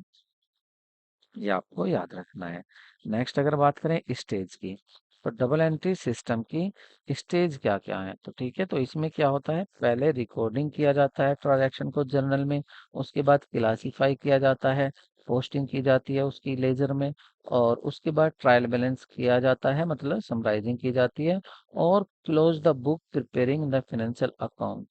ये आपको याद रखना है। नेक्स्ट अगर बात करें स्टेज की, तो डबल एंट्री सिस्टम की स्टेज क्या क्या है? तो ठीक है, तो इसमें क्या होता है, पहले रिकॉर्डिंग किया जाता है ट्रांजैक्शन को जर्नल में, उसके बाद क्लासीफाई किया जाता है, पोस्टिंग की जाती है उसकी लेजर में, और उसके बाद ट्रायल बैलेंस किया जाता है, मतलब समराइजिंग की जाती है, और close the book preparing the financial account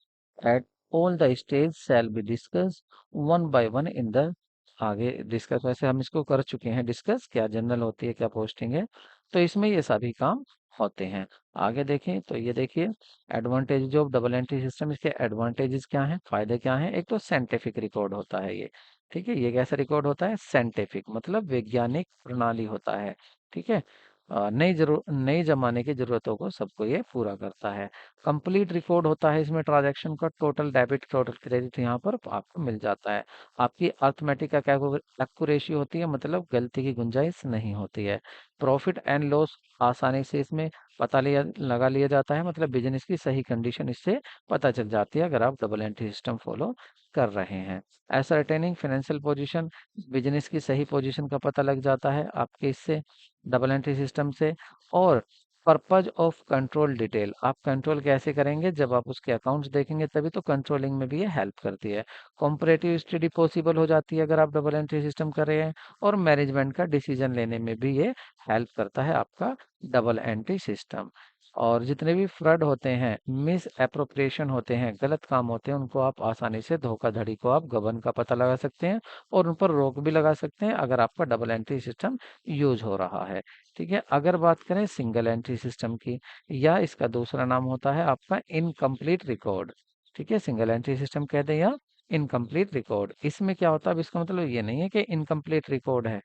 at all the stage shall be discuss one by one in the. आगे डिस्कस, वैसे हम इसको कर चुके हैं डिस्कस, क्या जनरल होती है, क्या पोस्टिंग है। तो इसमें ये सभी काम होते हैं। आगे देखें तो ये देखिए, advantage of double entry system, इसके एडवांटेजेस क्या हैं, फायदे क्या हैं? एक तो साइंटिफिक रिकॉर्ड होता है ये। ठीक है, ये कैसा रिकॉर्ड होता है? साइंटिफिक, मतलब वैज्ञानिक प्रणाली होता है। ठीक है, नई जमाने की जरूरतों को सबको ये पूरा करता है। कंप्लीट रिकॉर्ड होता है इसमें ट्रांजैक्शन का, टोटल डेबिट टोटल क्रेडिट यहाँ पर आपको मिल जाता है। आपकी अर्थमेटिक का क्या एक्यूरेसी होती है, मतलब गलती की गुंजाइश नहीं होती है। प्रॉफिट एंड लॉस आसानी से इसमें पता लिया लगा लिया जाता है, मतलब बिजनेस की सही कंडीशन इससे पता चल जाती है अगर आप डबल एंट्री सिस्टम फॉलो कर रहे हैं। एसरटेनिंग फाइनेंशियल पोजीशन, बिजनेस की सही पोजीशन का पता लग जाता है आपके इससे, डबल एंट्री सिस्टम से। और पर्पज ऑफ कंट्रोल डिटेल, आप कंट्रोल कैसे करेंगे, जब आप उसके अकाउंट्स देखेंगे तभी तो कंट्रोलिंग में भी ये हेल्प करती है। कॉम्परेटिव स्टडी पॉसिबल हो जाती है अगर आप डबल एंट्री सिस्टम कर रहे हैं, और मैनेजमेंट का डिसीजन लेने में भी ये हेल्प करता है आपका डबल एंट्री सिस्टम। और जितने भी फ्रॉड होते हैं, मिस एप्रोप्रिएशन होते हैं, गलत काम होते हैं, उनको आप आसानी से, धोखाधड़ी को आप गबन का पता लगा सकते हैं और उन पर रोक भी लगा सकते हैं अगर आपका डबल एंट्री सिस्टम यूज हो रहा है। ठीक है, अगर बात करें सिंगल एंट्री सिस्टम की, या इसका दूसरा नाम होता है आपका इनकम्प्लीट रिकॉर्ड। ठीक है, सिंगल एंट्री सिस्टम कहते हैं या इनकम्प्लीट रिकॉर्ड। इसमें क्या होता है, अब इसका मतलब ये नहीं है कि इनकम्प्लीट रिकॉर्ड है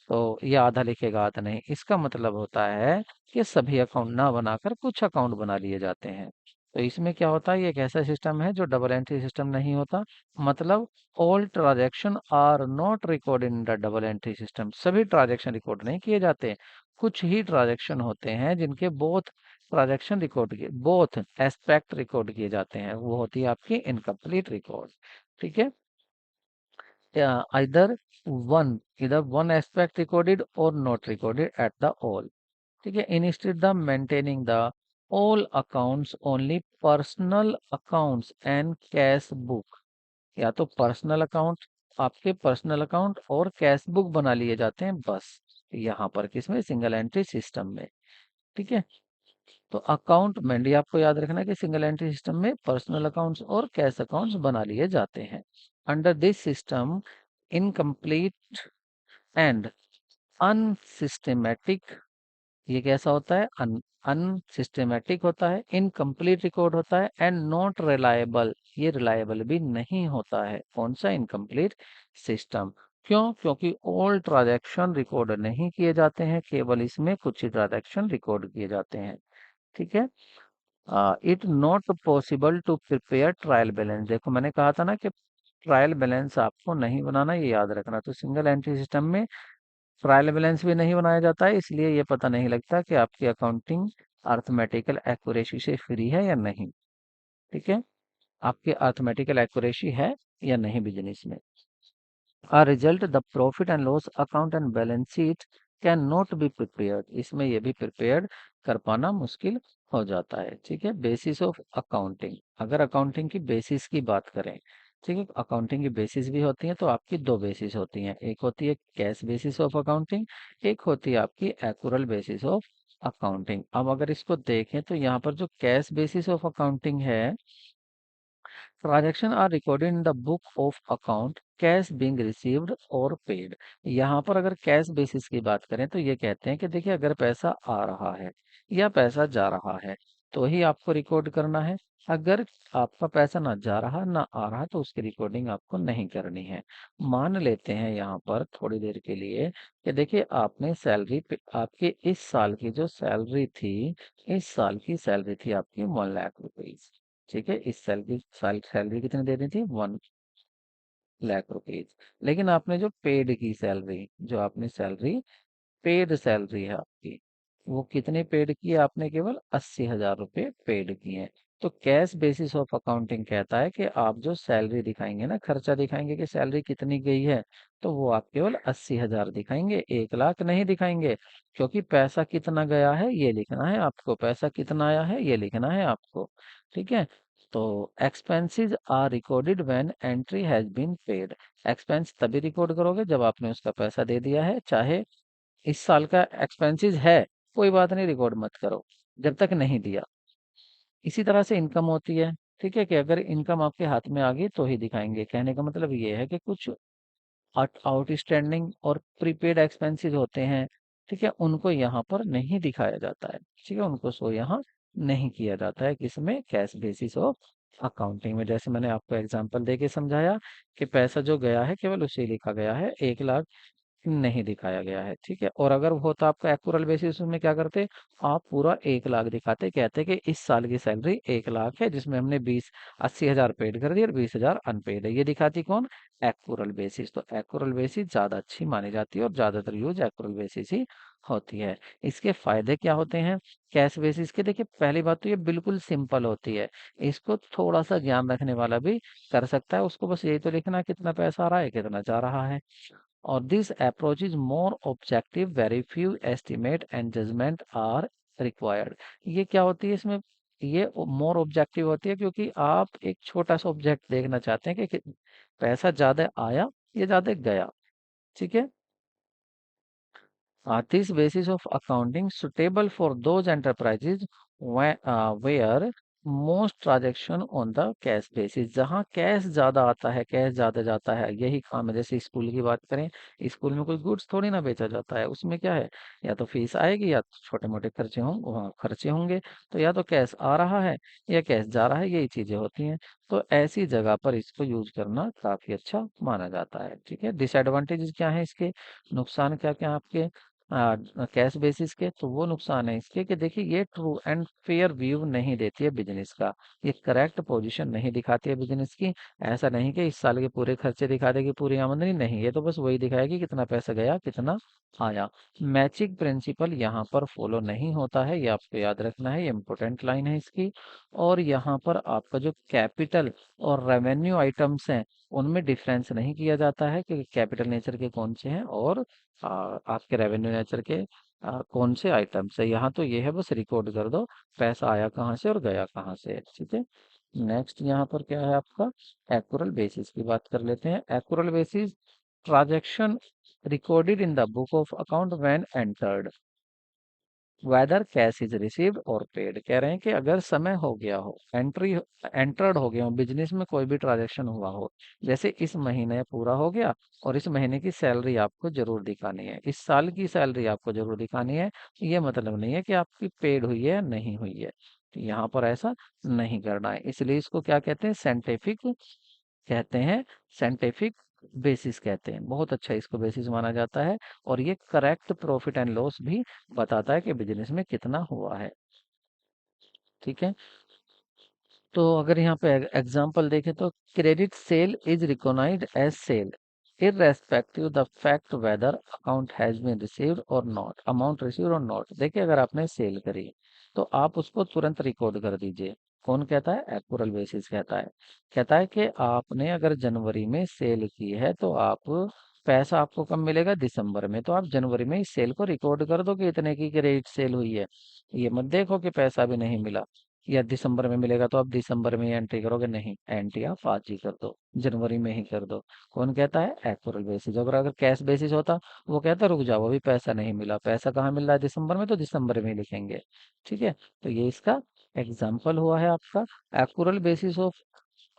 तो ये आधा लिखेगा आधा नहीं। इसका मतलब होता है कि सभी अकाउंट ना बनाकर कुछ अकाउंट बना लिए जाते हैं। तो इसमें क्या होता है, ये एक ऐसा सिस्टम है जो डबल एंट्री सिस्टम नहीं होता। मतलब all transaction are not record in the double entry system, सभी ट्रांजैक्शन रिकॉर्ड नहीं किए जाते। कुछ ही ट्रांजैक्शन होते हैं जिनके बोथ ट्रांजैक्शन रिकॉर्ड किए, बोथ एस्पेक्ट रिकॉर्ड किए जाते हैं, वो होती है आपकी इनकम्प्लीट रिकॉर्ड। ठीक है, either one aspect recorded or not recorded at the all। ठीक है, instead the maintaining the all accounts, only personal accounts and cash book, या तो पर्सनल अकाउंट, आपके पर्सनल अकाउंट और कैश बुक बना लिए जाते हैं बस, यहाँ पर किसमें, सिंगल एंट्री सिस्टम में। ठीक है, तो अकाउंट मेनली आपको याद रखना है कि सिंगल एंट्री सिस्टम में पर्सनल अकाउंट्स और कैश अकाउंट्स बना लिए जाते हैं। Under this system incomplete and unsystematic, ये कैसा होता है, अनसिस्टेमेटिक होता है, इनकम्प्लीट रिकॉर्ड होता है, एंड नॉट रिलायबल, ये रिलायबल भी नहीं होता है। कौन सा, इनकम्प्लीट सिस्टम। क्यों, क्योंकि ऑल ट्रांजैक्शन रिकॉर्ड नहीं किए जाते हैं, केवल इसमें कुछ ही ट्रांजैक्शन रिकॉर्ड किए जाते हैं। ठीक है, it not possible to prepare trial balance, देखो मैंने कहा था ना कि ट्रायल बैलेंस आपको नहीं बनाना, ये याद रखना। तो सिंगल एंट्री सिस्टम में ट्रायल बैलेंस भी नहीं बनाया जाता है, इसलिए ये पता नहीं लगता कि आपकी अकाउंटिंग अर्थमेटिकल एक्यूरेसी से फ्री है या नहीं। ठीक है, आपकी अर्थमेटिकल एक्यूरेसी है या नहीं बिजनेस में। A result, the profit and loss account and balance sheet can not be prepared, इसमें ये भी प्रिपेयर्ड कर पाना मुश्किल हो जाता है। ठीक है, बेसिस ऑफ अकाउंटिंग, अगर अकाउंटिंग की बेसिस की बात करें, ठीक है, अकाउंटिंग की बेसिस भी होती है, तो आपकी दो बेसिस होती हैं, एक होती है कैश बेसिस ऑफ अकाउंटिंग, एक होती है आपकी एक्यूरल बेसिस ऑफ अकाउंटिंग। अब अगर इसको देखें तो यहाँ पर जो कैश बेसिस ऑफ अकाउंटिंग है, transaction are recorded in the book of account, cash being received और पेड। यहाँ पर अगर कैश बेसिस की बात करें तो ये कहते हैं कि देखिए अगर पैसा आ रहा है या पैसा जा रहा है तो ही आपको रिकॉर्ड करना है। अगर आपका पैसा ना जा रहा ना आ रहा तो उसकी रिकॉर्डिंग आपको नहीं करनी है। मान लेते हैं यहाँ पर थोड़ी देर के लिए कि देखिए आपने सैलरी, आपके इस साल की जो सैलरी थी, इस साल की सैलरी थी आपकी 1 लाख रुपीज। ठीक है, इस साल की सैलरी कितनी दे दी थी, 1 लाख रुपीज। लेकिन आपने जो पेड की सैलरी, जो आपने सैलरी, पेड सैलरी है आपकी, वो कितने पेड की है, आपने केवल 80,000 रुपये पेड किए हैं। तो कैश बेसिस ऑफ अकाउंटिंग कहता है कि आप जो सैलरी दिखाएंगे ना, खर्चा दिखाएंगे कि सैलरी कितनी गई है, तो वो आप केवल 80,000 दिखाएंगे, 1 लाख नहीं दिखाएंगे। क्योंकि पैसा कितना गया है ये लिखना है आपको, पैसा कितना आया है ये लिखना है आपको। ठीक है, तो expenses are recorded when entry has been paid, expense तभी रिकॉर्ड करोगे जब आपने उसका पैसा दे दिया है। चाहे इस साल का एक्सपेंसेस है, कोई बात नहीं, रिकॉर्ड मत करो जब तक नहीं दिया। इसी तरह से इनकम होती है। ठीक है, कि अगर इनकम आपके हाथ में आ गई तो ही दिखाएंगे। कहने का मतलब ये है कि कुछ आउटस्टैंडिंग और प्रीपेड एक्सपेंसेस होते हैं, ठीक है, उनको यहाँ पर नहीं दिखाया जाता है। ठीक है, उनको शो यहाँ नहीं किया जाता है, किसमें, कैश बेसिस ऑफ अकाउंटिंग में। जैसे मैंने आपको एग्जांपल देके समझाया कि पैसा जो गया है केवल उसे लिखा गया है, 1 लाख नहीं दिखाया गया है। ठीक है, और अगर वो होता आपका एक्यूरल बेसिस में क्या करते, आप पूरा 1 लाख दिखाते, कहते कि इस साल की सैलरी 1 लाख है जिसमें हमने 80,000 पेड कर दिए और 20,000 अनपेड है, ये दिखाती कौन, एक्यूरल बेसिस। तो एक्यूरल बेसिस ज्यादा अच्छी मानी जाती है और ज्यादातर यूज एक्यूरल बेसिस ही होती है। इसके फायदे क्या होते हैं कैश बेसिस के, देखिए पहली बात तो ये बिल्कुल सिंपल होती है, इसको थोड़ा सा ज्ञान रखने वाला भी कर सकता है। उसको बस यही तो लिखना है कितना पैसा आ रहा है कितना जा रहा है। और this approach is more objective, very few estimate and judgment are required. ये क्या होती है इसमें, ये मोर ऑब्जेक्टिव होती है, क्योंकि आप एक छोटा सा ऑब्जेक्ट देखना चाहते हैं कि पैसा ज्यादा आया या ज्यादा गया। ठीक है। This basis of accounting suitable for those enterprises where most transaction on the cash basis, जहाँ कैश ज्यादा आता है, कैश ज्यादा जाता है, यही काम है। जैसे स्कूल की बात करें, स्कूल में कोई गुड्स थोड़ी ना बेचा जाता है, उसमें क्या है, या तो फीस आएगी या तो छोटे मोटे खर्चे होंगे, वहाँ खर्चे होंगे। तो या तो कैश आ रहा है या कैश जा रहा है, यही चीजें होती हैं। तो ऐसी जगह पर इसको यूज करना काफी अच्छा माना जाता है। ठीक है। डिसएडवांटेजेस क्या है इसके, नुकसान क्या क्या आपके कैश बेसिस के, तो वो नुकसान है इसके कि देखिए ये ट्रू एंड फेयर व्यू नहीं देती है बिजनेस का, ये करेक्ट पोजीशन नहीं दिखाती है बिजनेस की। ऐसा नहीं कि इस साल के पूरे खर्चे दिखा देगी, पूरी आमदनी नहीं, ये तो बस वही दिखाएगी कितना पैसा गया कितना आया। मैचिंग प्रिंसिपल यहाँ पर फॉलो नहीं होता है, ये आपको याद रखना है, ये इंपॉर्टेंट लाइन है इसकी। और यहाँ पर आपका जो कैपिटल और रेवेन्यू आइटम्स हैं, उनमें डिफरेंस नहीं किया जाता है कि कैपिटल नेचर के कौन से हैं और आपके रेवेन्यू नेचर के कौन से आइटम्स है। यहाँ तो ये है बस रिकॉर्ड कर दो पैसा आया कहाँ से और गया कहाँ से। ठीक है। नेक्स्ट यहाँ पर क्या है आपका, एक्यूरल बेसिस की बात कर लेते हैं। Accrual basis, transaction recorded in the book of account when entered whether cash is received और पेड। कह रहे हैं कि अगर समय हो गया हो, एंट्री एंटर्ड हो गया हो, बिजनेस में कोई भी ट्रांजैक्शन हुआ हो, जैसे इस महीने पूरा हो गया और इस महीने की सैलरी आपको जरूर दिखानी है, इस साल की सैलरी आपको जरूर दिखानी है, ये मतलब नहीं है कि आपकी पेड हुई है या नहीं हुई है। तो यहाँ पर ऐसा नहीं करना है, इसलिए इसको क्या कहते हैं, साइंटिफिक कहते हैं, साइंटिफिक बेसिस कहते हैं। बहुत अच्छा इसको बेसिस माना जाता है, और ये करेक्ट प्रॉफिट एंड लॉस भी बताता है कि बिजनेस में कितना हुआ है। ठीक है। तो अगर यहाँ पे एग्जांपल देखें तो credit sale is recognised as sale irrespective the fact whether account has been received or not, amount received or not। देखिए अगर आपने सेल करी तो आप उसको तुरंत रिकॉर्ड कर दीजिए। कौन कहता है, एक्यूरल बेसिस कहता है। कहता है कि आपने अगर जनवरी में सेल की है तो आप पैसा आपको कब मिलेगा, दिसंबर में, तो आप जनवरी में इस सेल को रिकॉर्ड कर दो कि इतने की क्रेडिट सेल हुई है। ये मत देखो कि पैसा भी नहीं मिला या दिसंबर में मिलेगा तो आप दिसंबर में ही एंट्री करोगे, नहीं, एंट्री आप आज ही कर दो, जनवरी में ही कर दो। कौन कहता है, एक्यूरल बेसिस। अगर अगर कैश बेसिस होता, वो कहता रुक जाओ अभी पैसा नहीं मिला, पैसा कहाँ मिल रहा है, दिसंबर में, तो दिसंबर में ही लिखेंगे। ठीक है। तो ये इसका एग्जाम्पल हुआ है आपका, accrual basis of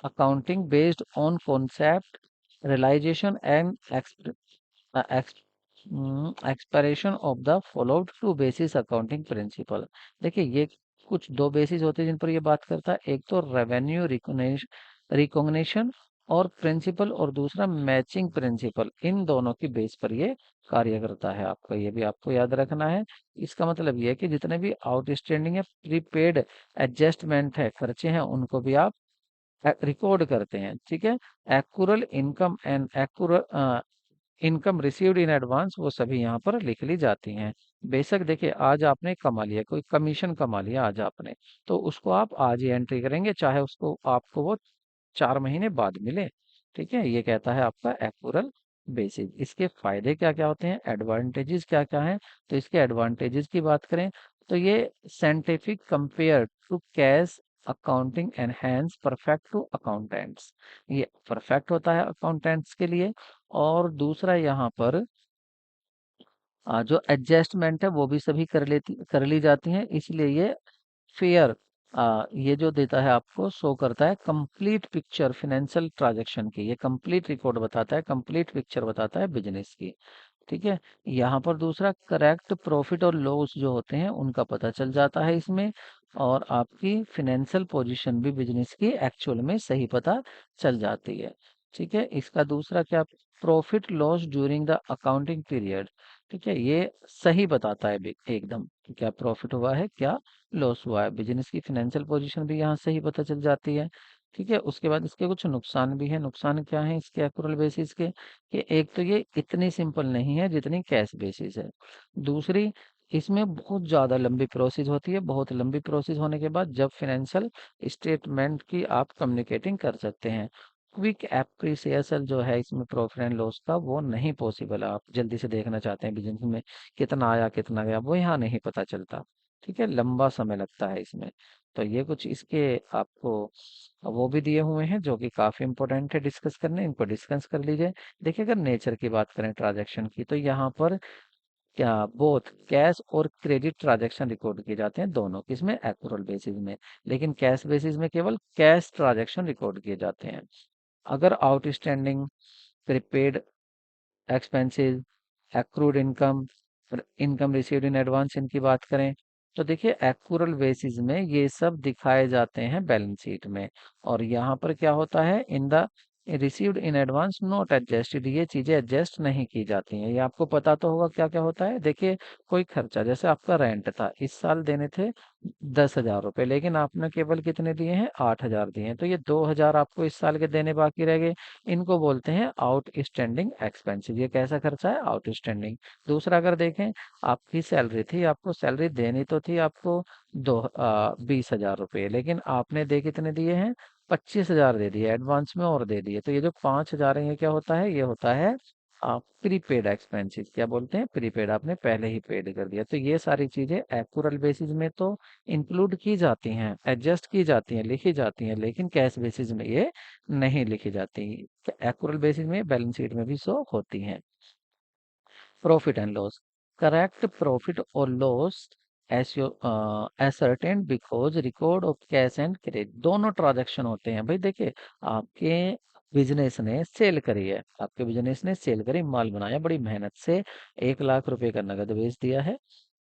accounting based on concept realisation and expiration of the followed to basis accounting principle. देखिए ये कुछ दो बेसिस होते हैं जिन पर ये बात करता है, एक तो रेवेन्यू रिकॉग्निशन और प्रिंसिपल, और दूसरा मैचिंग प्रिंसिपल। इन दोनों की बेस पर ये कार्य करता है आपका, ये भी आपको याद रखना है। इसका मतलब ये है कि जितने भी आउटस्टैंडिंग या प्रीपेड एडजस्टमेंट है, खर्चे हैं, उनको भी आप रिकॉर्ड करते हैं। ठीक है। Accrual income and accrual income received in advance, वो सभी यहाँ पर लिख ली जाती हैं। बेशक देखिए आज आपने कमा लिया, कोई कमीशन कमा लिया आज आपने, तो उसको आप आज ही एंट्री करेंगे, चाहे उसको आपको वो 4 महीने बाद मिले। ठीक है। ये कहता है आपका एक्यूरल बेसिस। इसके फायदे क्या क्या होते हैं, एडवांटेजेस क्या क्या हैं, तो इसके एडवांटेजेस की बात करें तो ये scientific compare to cash accounting enhance perfect to accountants, ये परफेक्ट होता है अकाउंटेंट्स के लिए। और दूसरा यहाँ पर जो एडजस्टमेंट है वो भी सभी कर ली जाती हैं, इसलिए ये फेयर, ये जो देता है आपको, शो करता है कंप्लीट पिक्चर फाइनेंशियल ट्रांजैक्शन की, ये कंप्लीट रिकॉर्ड बताता है, कंप्लीट पिक्चर बताता है बिजनेस की। ठीक है। यहाँ पर दूसरा करेक्ट प्रॉफिट और लॉस जो होते हैं उनका पता चल जाता है इसमें, और आपकी फिनेंशियल पोजीशन भी बिजनेस की एक्चुअल में सही पता चल जाती है। ठीक है। इसका दूसरा क्या, profit loss during the accounting period. ठीक है। ये सही बताता है एकदम कि क्या प्रॉफिट हुआ है क्या लॉस हुआ है, बिजनेस की फाइनेंशियल पोजीशन भी यहाँ सही पता चल जाती है। ठीक है। उसके बाद इसके कुछ नुकसान भी है। नुकसान क्या है इसके एक्यूरल बेसिस के, कि एक तो ये इतनी सिंपल नहीं है जितनी कैश बेसिस है। दूसरी, इसमें बहुत ज़्यादा लंबी प्रोसेस होती है, बहुत लंबी प्रोसेस होने के बाद जब फाइनेंशियल स्टेटमेंट की आप कम्युनिकेटिंग कर सकते हैं, क्विक एप्रिसिएशन जो है इसमें प्रॉफिट एंड लॉस का, वो नहीं पॉसिबल है। आप जल्दी से देखना चाहते हैं बिजनेस में कितना आया कितना गया, वो यहाँ नहीं पता चलता। ठीक है, लंबा समय लगता है इसमें। तो ये कुछ इसके आपको वो भी दिए हुए हैं जो कि काफी इंपॉर्टेंट है डिस्कस करने, इनको डिस्कस कर लीजिए। देखिए, अगर नेचर की बात करें ट्रांजैक्शन की, तो यहाँ पर क्या बोथ कैश और क्रेडिट ट्रांजैक्शन रिकॉर्ड किए जाते हैं, दोनों किसमें, एक्रूरल बेसिस में। लेकिन कैश बेसिस में केवल कैश ट्रांजैक्शन रिकॉर्ड किए जाते हैं। अगर outstanding, prepaid expenses, accrued income, income received in advance, इनकी बात करें तो देखिए एक्रूरल बेसिस में ये सब दिखाए जाते हैं बैलेंस शीट में। और यहाँ पर क्या होता है, in the received in advance not adjusted, ये चीजें एडजस्ट नहीं की जाती हैं। ये आपको पता तो होगा क्या क्या होता है। देखिए, कोई खर्चा, जैसे आपका रेंट था, इस साल देने थे 10,000 रुपए, लेकिन आपने केवल कितने दिए हैं, 8,000 दिए हैं, तो ये 2,000 आपको इस साल के देने बाकी रह गए। इनको बोलते हैं आउटस्टैंडिंग एक्सपेंसेस। ये कैसा खर्चा है, आउटस्टैंडिंग। दूसरा, अगर देखें, आपकी सैलरी थी, आपको सैलरी देनी तो थी आपको 20,000 रुपये, लेकिन आपने दे कितने दिए हैं, 25,000 दे दिए एडवांस में और दे दिए। तो ये जो 5,000 है, ये क्या होता है, ये होता है प्रीपेड एक्सपेंसेस। क्या बोलते हैं, प्रीपेड, आपने पहले ही पेड कर दिया। तो ये सारी चीजें एक्रूरल बेसिस में तो इंक्लूड की जाती हैं, एडजस्ट की जाती हैं, लिखी जाती हैं, लेकिन कैश बेसिस में ये नहीं लिखी जाती। एक्रूरल बेसिस में बैलेंस शीट में भी शो होती हैं। Profit and loss, correct profit और loss as ascertained because record of cash and credit, दोनों ट्रांजैक्शन होते हैं। भाई देखिए, आपके बिजनेस ने सेल करी है, आपके बिजनेस ने सेल करी, माल बनाया बड़ी मेहनत से, 1 लाख रुपए का नगद बेच दिया है,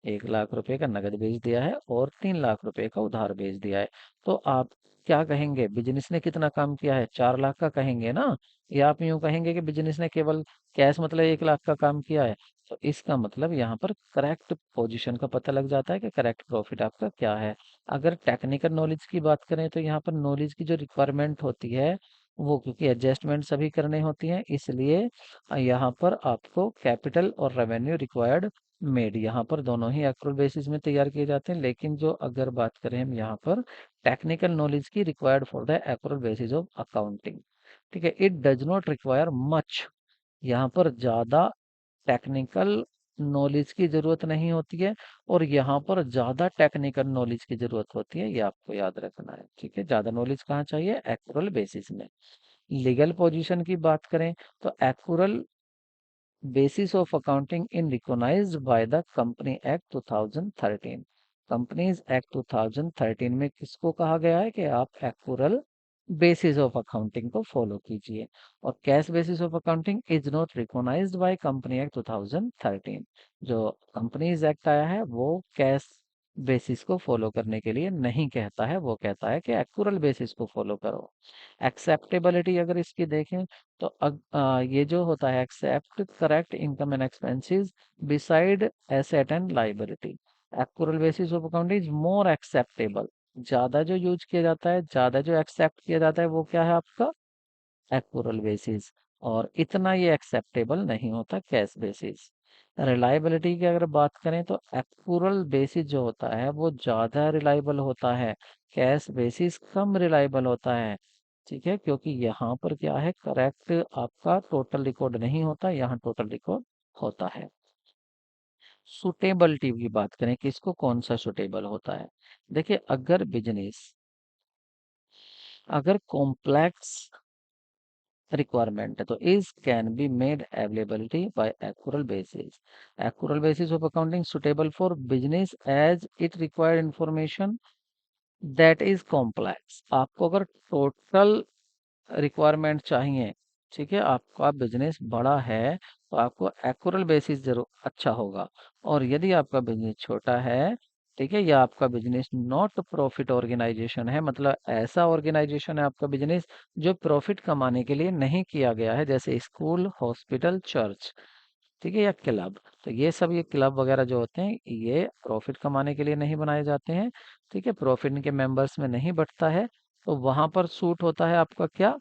1 लाख रुपए का नगद बेच दिया है और 3 लाख रुपए का उधार बेच दिया है। तो आप क्या कहेंगे, बिजनेस ने कितना काम किया है, 4 लाख का कहेंगे ना, या आप यूं कहेंगे कि बिजनेस ने केवल कैश मतलब 1 लाख का काम किया है। तो इसका मतलब यहाँ पर करेक्ट पोजीशन का पता लग जाता है कि करेक्ट प्रॉफिट आपका क्या है। अगर टेक्निकल नॉलेज की बात करें, तो यहाँ पर नॉलेज की जो रिक्वायरमेंट होती है, वो क्योंकि एडजस्टमेंट सभी करने होती हैं, इसलिए यहाँ पर आपको कैपिटल और रेवेन्यू रिक्वायर्ड मेड, यहाँ पर दोनों ही एक्रूरल बेसिस में तैयार किए जाते हैं। लेकिन जो अगर बात करें हम यहाँ पर टेक्निकल नॉलेज की, required for the accrual basis of accounting, ठीक है, it does not require much, यहाँ पर ज्यादा टेक्निकल नॉलेज की जरूरत नहीं होती है, और यहाँ पर ज्यादा टेक्निकल नॉलेज की जरूरत होती है, ये आपको याद रखना है। ठीक है, ज्यादा नॉलेज कहाँ चाहिए, एक्रूरल बेसिस में। लीगल पोजीशन की बात करें, तो एक्रूरल basis of accounting in recognized by the Company Act 2013। Companies Act 2013 में किसको कहा गया है कि आप एक्रूरल बेसिस ऑफ अकाउंटिंग को फॉलो कीजिए। और cash basis of accounting is not recognised by Company Act 2013। जो कंपनीज एक्ट आया है, वो कैश बेसिस को फॉलो करने के लिए नहीं कहता है, वो कहता है कि एक्रूरल बेसिस को फॉलो करो। एक्सेप्टेबिलिटी अगर इसकी देखें, तो ये जो होता है, except correct income and expenses beside asset and liability, accrual basis of account is more acceptable. ज्यादा जो यूज किया जाता है, ज्यादा जो एक्सेप्ट किया जाता है, वो क्या है आपका, एक्रूरल बेसिस। और इतना ये एक्सेप्टेबल नहीं होता कैश बेसिस। रिलायबिलिटी की अगर बात करें, तो एक्रूरल बेसिस जो होता है वो ज्यादा रिलायबल होता है, कैश बेसिस कम रिलायबल होता है। ठीक है, क्योंकि यहाँ पर क्या है, करेक्ट आपका टोटल रिकॉर्ड नहीं होता, यहाँ टोटल रिकॉर्ड होता है। सुटेबिलिटी की बात करें, किसको कौन सा सुटेबल होता है। देखिए, अगर बिजनेस, अगर कॉम्प्लेक्स रिक्वायरमेंट है, तो is can be made availability by accrual basis. Accrual basis of accounting suitable for business as it required information that is complex. आपको अगर टोटल रिक्वायरमेंट चाहिए, ठीक है, आपका बिजनेस बड़ा है, तो आपको एक्रूरल बेसिस जरूर अच्छा होगा। और यदि आपका बिजनेस छोटा है, ठीक है, या आपका बिजनेस नॉट प्रॉफिट ऑर्गेनाइजेशन है, मतलब ऐसा ऑर्गेनाइजेशन है आपका बिजनेस जो प्रॉफिट कमाने के लिए नहीं किया गया है, जैसे स्कूल, हॉस्पिटल, चर्च, ठीक है, या क्लब। तो ये सब, ये क्लब वगैरह जो होते हैं, ये प्रॉफिट कमाने के लिए नहीं बनाए जाते हैं। ठीक है, प्रॉफिट इनके मेंबर्स में नहीं बटता है, तो वहां पर सूट होता है आपका क्या,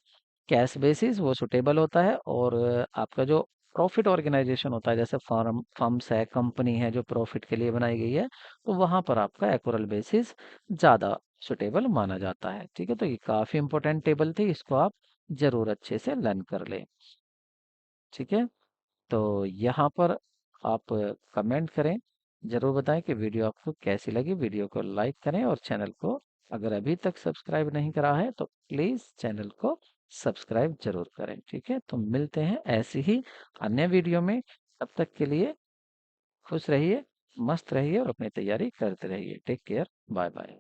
कैश बेसिस, वो सुटेबल होता है। और आपका जो प्रॉफिट ऑर्गेनाइजेशन होता है, जैसे फर्म्स है, कंपनी है जो प्रॉफिट के लिए बनाई गई है, तो वहां पर आपका एक्रूरल बेसिस ज्यादा सुटेबल माना जाता है। ठीक है, तो ये काफी इंपॉर्टेंट टेबल थी, इसको आप जरूर अच्छे से लर्न कर लें। ठीक है, तो यहाँ पर आप कमेंट करें ज़रूर बताएं कि वीडियो आपको कैसी लगी। वीडियो को लाइक करें और चैनल को अगर अभी तक सब्सक्राइब नहीं करा है तो प्लीज़ चैनल को सब्सक्राइब ज़रूर करें। ठीक है? तो मिलते हैं ऐसी ही अन्य वीडियो में। तब तक के लिए खुश रहिए, मस्त रहिए और अपनी तैयारी करते रहिए। Take care, bye bye.